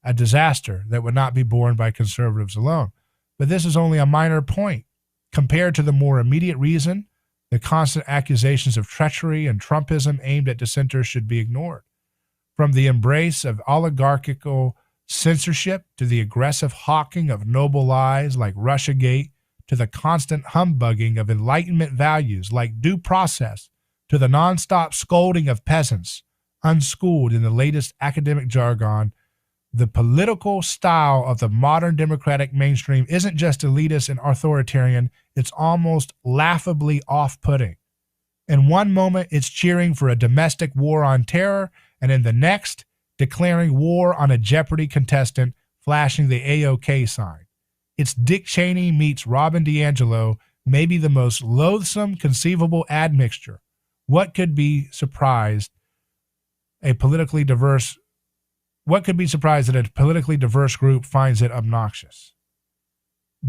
a disaster that would not be borne by conservatives alone. But this is only a minor point compared to the more immediate reason the constant accusations of treachery and Trumpism aimed at dissenters should be ignored. From the embrace of oligarchical censorship to the aggressive hawking of noble lies like Russiagate to the constant humbugging of Enlightenment values like due process to the nonstop scolding of peasants unschooled in the latest academic jargon, the political style of the modern Democratic mainstream isn't just elitist and authoritarian, it's almost laughably off-putting. In one moment, it's cheering for a domestic war on terror, and in the next, declaring war on a Jeopardy contestant, flashing the AOK sign. It's Dick Cheney meets Robin DiAngelo, maybe the most loathsome conceivable admixture. What could be surprised that a politically diverse group finds it obnoxious?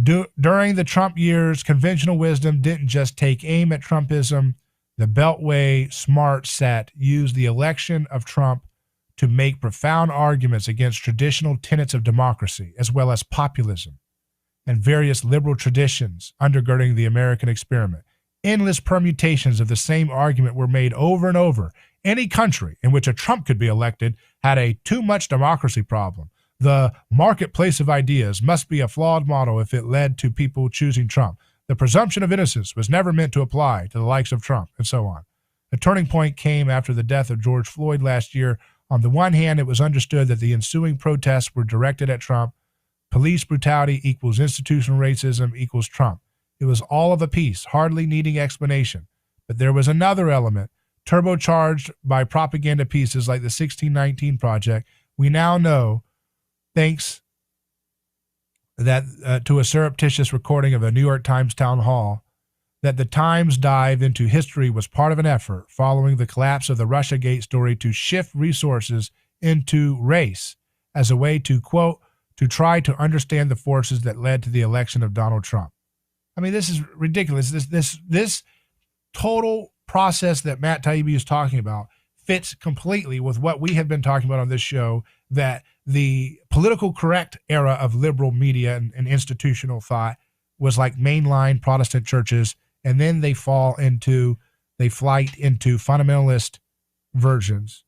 During the Trump years, conventional wisdom didn't just take aim at Trumpism. The Beltway smart set used the election of Trump to make profound arguments against traditional tenets of democracy, as well as populism and various liberal traditions undergirding the American experiment. Endless permutations of the same argument were made over and over. Any country in which a Trump could be elected had a too much democracy problem. The marketplace of ideas must be a flawed model if it led to people choosing Trump. The presumption of innocence was never meant to apply to the likes of Trump, and so on. The turning point came after the death of George Floyd last year. On the one hand, it was understood that the ensuing protests were directed at Trump. Police brutality equals institutional racism equals Trump. It was all of a piece, hardly needing explanation. But there was another element, turbocharged by propaganda pieces like the 1619 Project. We now know, thanks to a surreptitious recording of a New York Times town hall, that the Times dive into history was part of an effort following the collapse of the Russiagate story to shift resources into race as a way to, quote, to try to understand the forces that led to the election of Donald Trump. I mean, this is ridiculous. This total process that Matt Taibbi is talking about fits completely with what we have been talking about on this show, that the political correct era of liberal media and institutional thought was like mainline Protestant churches, and then they flight into fundamentalist versions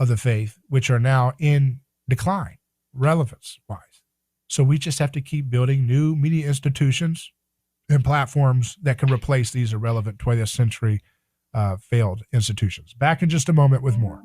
of the faith, which are now in decline, relevance-wise. So we just have to keep building new media institutions and platforms that can replace these irrelevant 20th century failed institutions. Back in just a moment with more.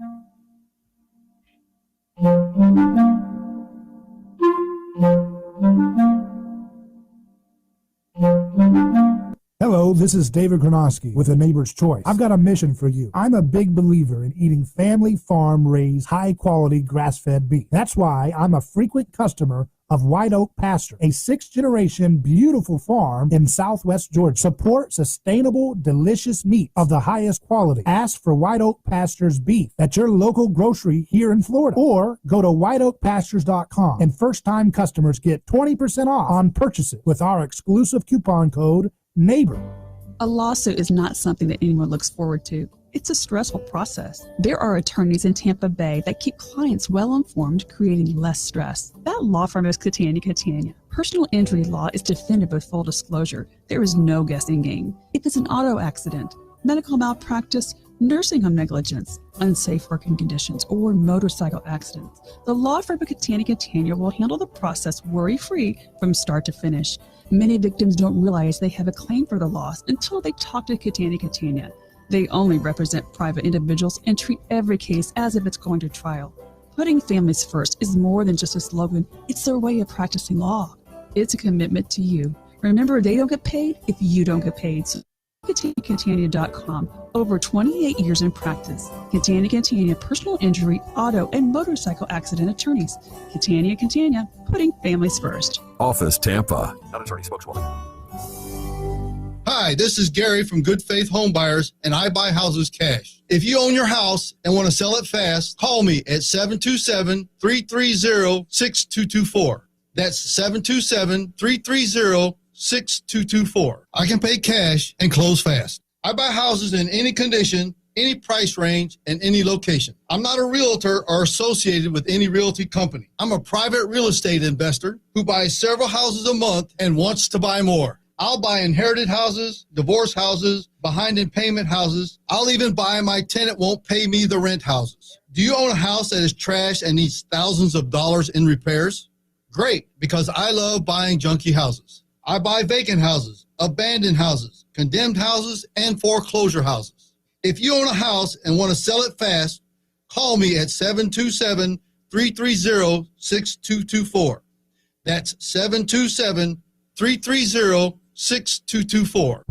Hello, this is David Gronowski with A Neighbor's Choice. I've got a mission for you. I'm a big believer in eating family farm-raised, high-quality grass-fed beef. That's why I'm a frequent customer of White Oak Pasture, a sixth-generation beautiful farm in southwest Georgia. Support sustainable, delicious meat of the highest quality. Ask for White Oak Pasture's beef at your local grocery here in Florida, or go to whiteoakpastures.com, and first-time customers get 20% off on purchases with our exclusive coupon code NEIGHBOR. A lawsuit is not something that anyone looks forward to. It's a stressful process. There are attorneys in Tampa Bay that keep clients well informed, creating less stress. That law firm is Catania. Personal injury law is defended with full disclosure. There is no guessing game. If it's an auto accident, medical malpractice, nursing home negligence, unsafe working conditions, or motorcycle accidents, the law firm of Catania will handle the process worry-free from start to finish. Many victims don't realize they have a claim for the loss until they talk to Catania. They only represent private individuals and treat every case as if it's going to trial. Putting families first is more than just a slogan. It's their way of practicing law. It's a commitment to you. Remember, they don't get paid if you don't get paid. So Catania.com. Over 28 years in practice. Catania, personal injury, auto, and motorcycle accident attorneys. Catania, putting families first. Office Tampa. Not attorney spokeswoman. Hi, this is Gary from Good Faith Home Buyers, and I buy houses cash. If you own your house and want to sell it fast, call me at 727-330-6224. That's 727-330-6224. I can pay cash and close fast. I buy houses in any condition, any price range, and any location. I'm not a realtor or associated with any realty company. I'm a private real estate investor who buys several houses a month and wants to buy more. I'll buy inherited houses, divorce houses, behind in payment houses. I'll even buy my tenant won't pay me the rent houses. Do you own a house that is trashed and needs thousands of dollars in repairs? Great, because I love buying junky houses. I buy vacant houses, abandoned houses, condemned houses, and foreclosure houses. If you own a house and want to sell it fast, call me at 727-330-6224. That's 727-330-6224.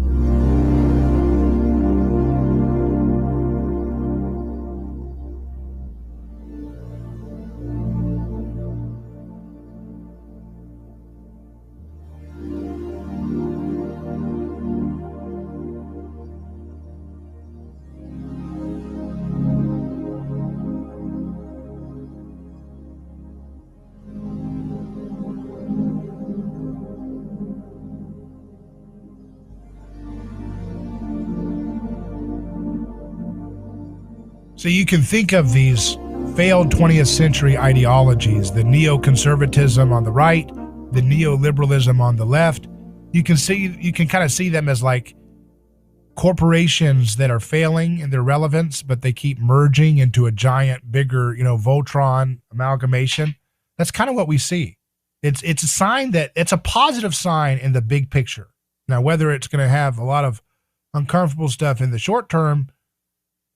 So you can think of these failed 20th century ideologies, the neoconservatism on the right, the neoliberalism on the left. You can kind of see them as like corporations that are failing in their relevance, but they keep merging into a giant, bigger, Voltron amalgamation. That's kind of what we see. It's a sign that it's a positive sign in the big picture. Now, whether it's going to have a lot of uncomfortable stuff in the short term,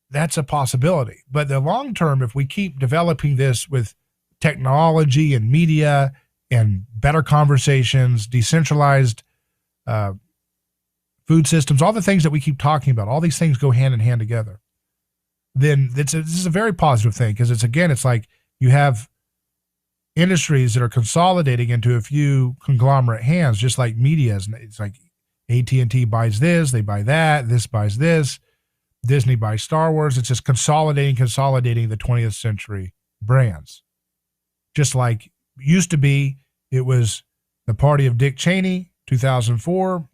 that's a possibility. But the long term, if we keep developing this with technology and media and better conversations, decentralized food systems, all the things that we keep talking about, all these things go hand in hand together, then this is a very positive thing, because it's like you have industries that are consolidating into a few conglomerate hands, just like media. It's like AT&T buys this, they buy that, this buys this, Disney buys Star Wars. It's just consolidating the 20th century brands. Just like used to be, it was the party of Dick Cheney, 2004,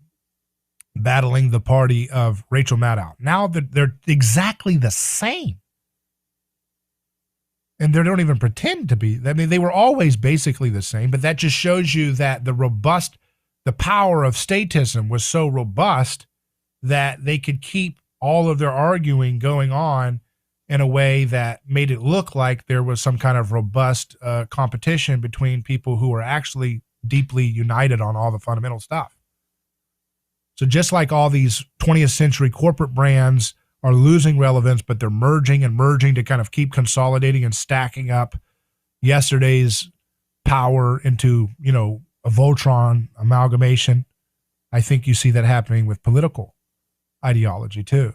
battling the party of Rachel Maddow. Now they're exactly the same. And they don't even pretend to be. I mean, they were always basically the same, but that just shows you that the power of statism was so robust that they could keep all of their arguing going on in a way that made it look like there was some kind of robust competition between people who were actually deeply united on all the fundamental stuff. So just like all these 20th century corporate brands are losing relevance, but they're merging to kind of keep consolidating and stacking up yesterday's power into, a Voltron amalgamation. I think you see that happening with political ideology too.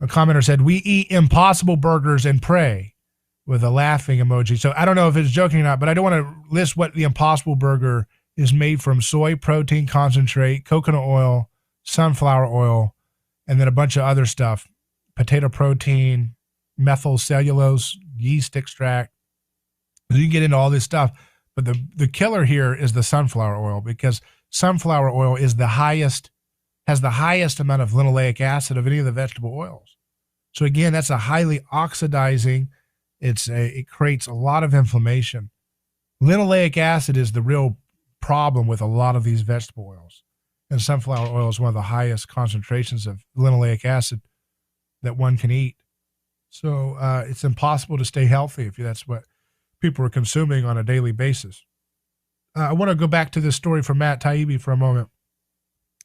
A commenter said, "We eat Impossible burgers and pray," with a laughing emoji. So I don't know if it's joking or not, but I don't want to list what the Impossible burger is made from: soy protein concentrate, coconut oil, sunflower oil, and then a bunch of other stuff: potato protein, methyl cellulose, yeast extract. You can get into all this stuff, but the killer here is the sunflower oil, because sunflower oil has the highest amount of linoleic acid of any of the vegetable oils. So again, that's a highly oxidizing. It creates a lot of inflammation. Linoleic acid is the real problem with a lot of these vegetable oils. And sunflower oil is one of the highest concentrations of linoleic acid that one can eat. So it's impossible to stay healthy if that's what people are consuming on a daily basis. I want to go back to this story from Matt Taibbi for a moment.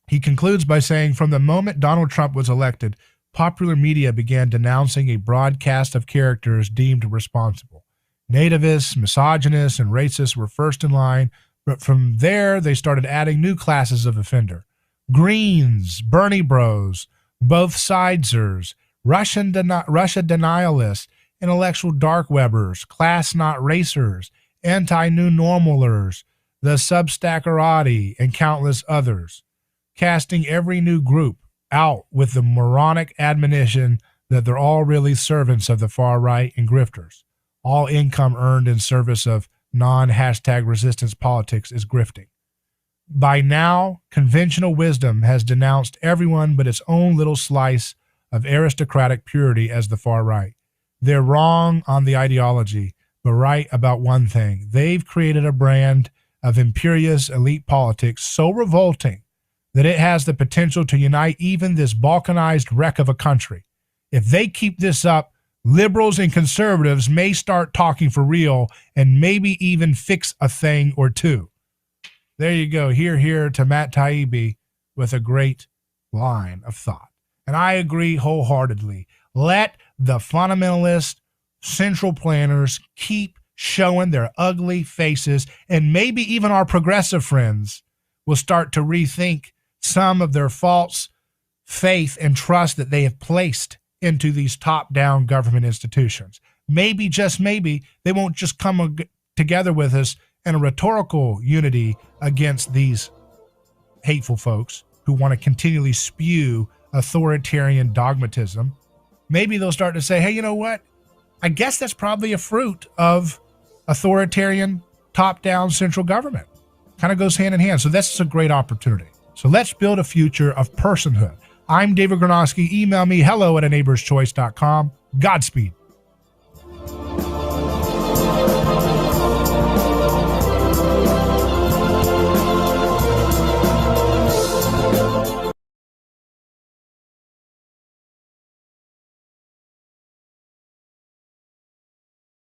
He concludes by saying, "From the moment Donald Trump was elected, popular media began denouncing a broad cast of characters deemed responsible. Nativists, misogynists, and racists were first in line, but from there they started adding new classes of offender: Greens, Bernie Bros, both sidesers, Russia denialists, intellectual dark webbers, class not racers, anti-new normalers, the substackerati, and countless others, casting every new group out with the moronic admonition that they're all really servants of the far right and grifters. All income earned in service of non-hashtag resistance politics is grifting. By now, conventional wisdom has denounced everyone but its own little slice of aristocratic purity as the far right. They're wrong on the ideology, but right about one thing. They've created a brand of imperious elite politics so revolting that it has the potential to unite even this balkanized wreck of a country. If they keep this up, liberals and conservatives may start talking for real and maybe even fix a thing or two." There you go. Here to Matt Taibbi with a great line of thought. And I agree wholeheartedly. Let the fundamentalist central planners keep showing their ugly faces, and maybe even our progressive friends will start to rethink some of their false faith and trust that they have placed into these top-down government institutions. Maybe, just maybe, they won't just come together with us in a rhetorical unity against these hateful folks who want to continually spew authoritarian dogmatism. Maybe they'll start to say, hey, you know what? I guess that's probably a fruit of authoritarian top-down central government. Kind of goes hand in hand. So that's a great opportunity. So let's build a future of personhood. I'm David Gronowski. Email me hello@aneighborschoice.com. Godspeed.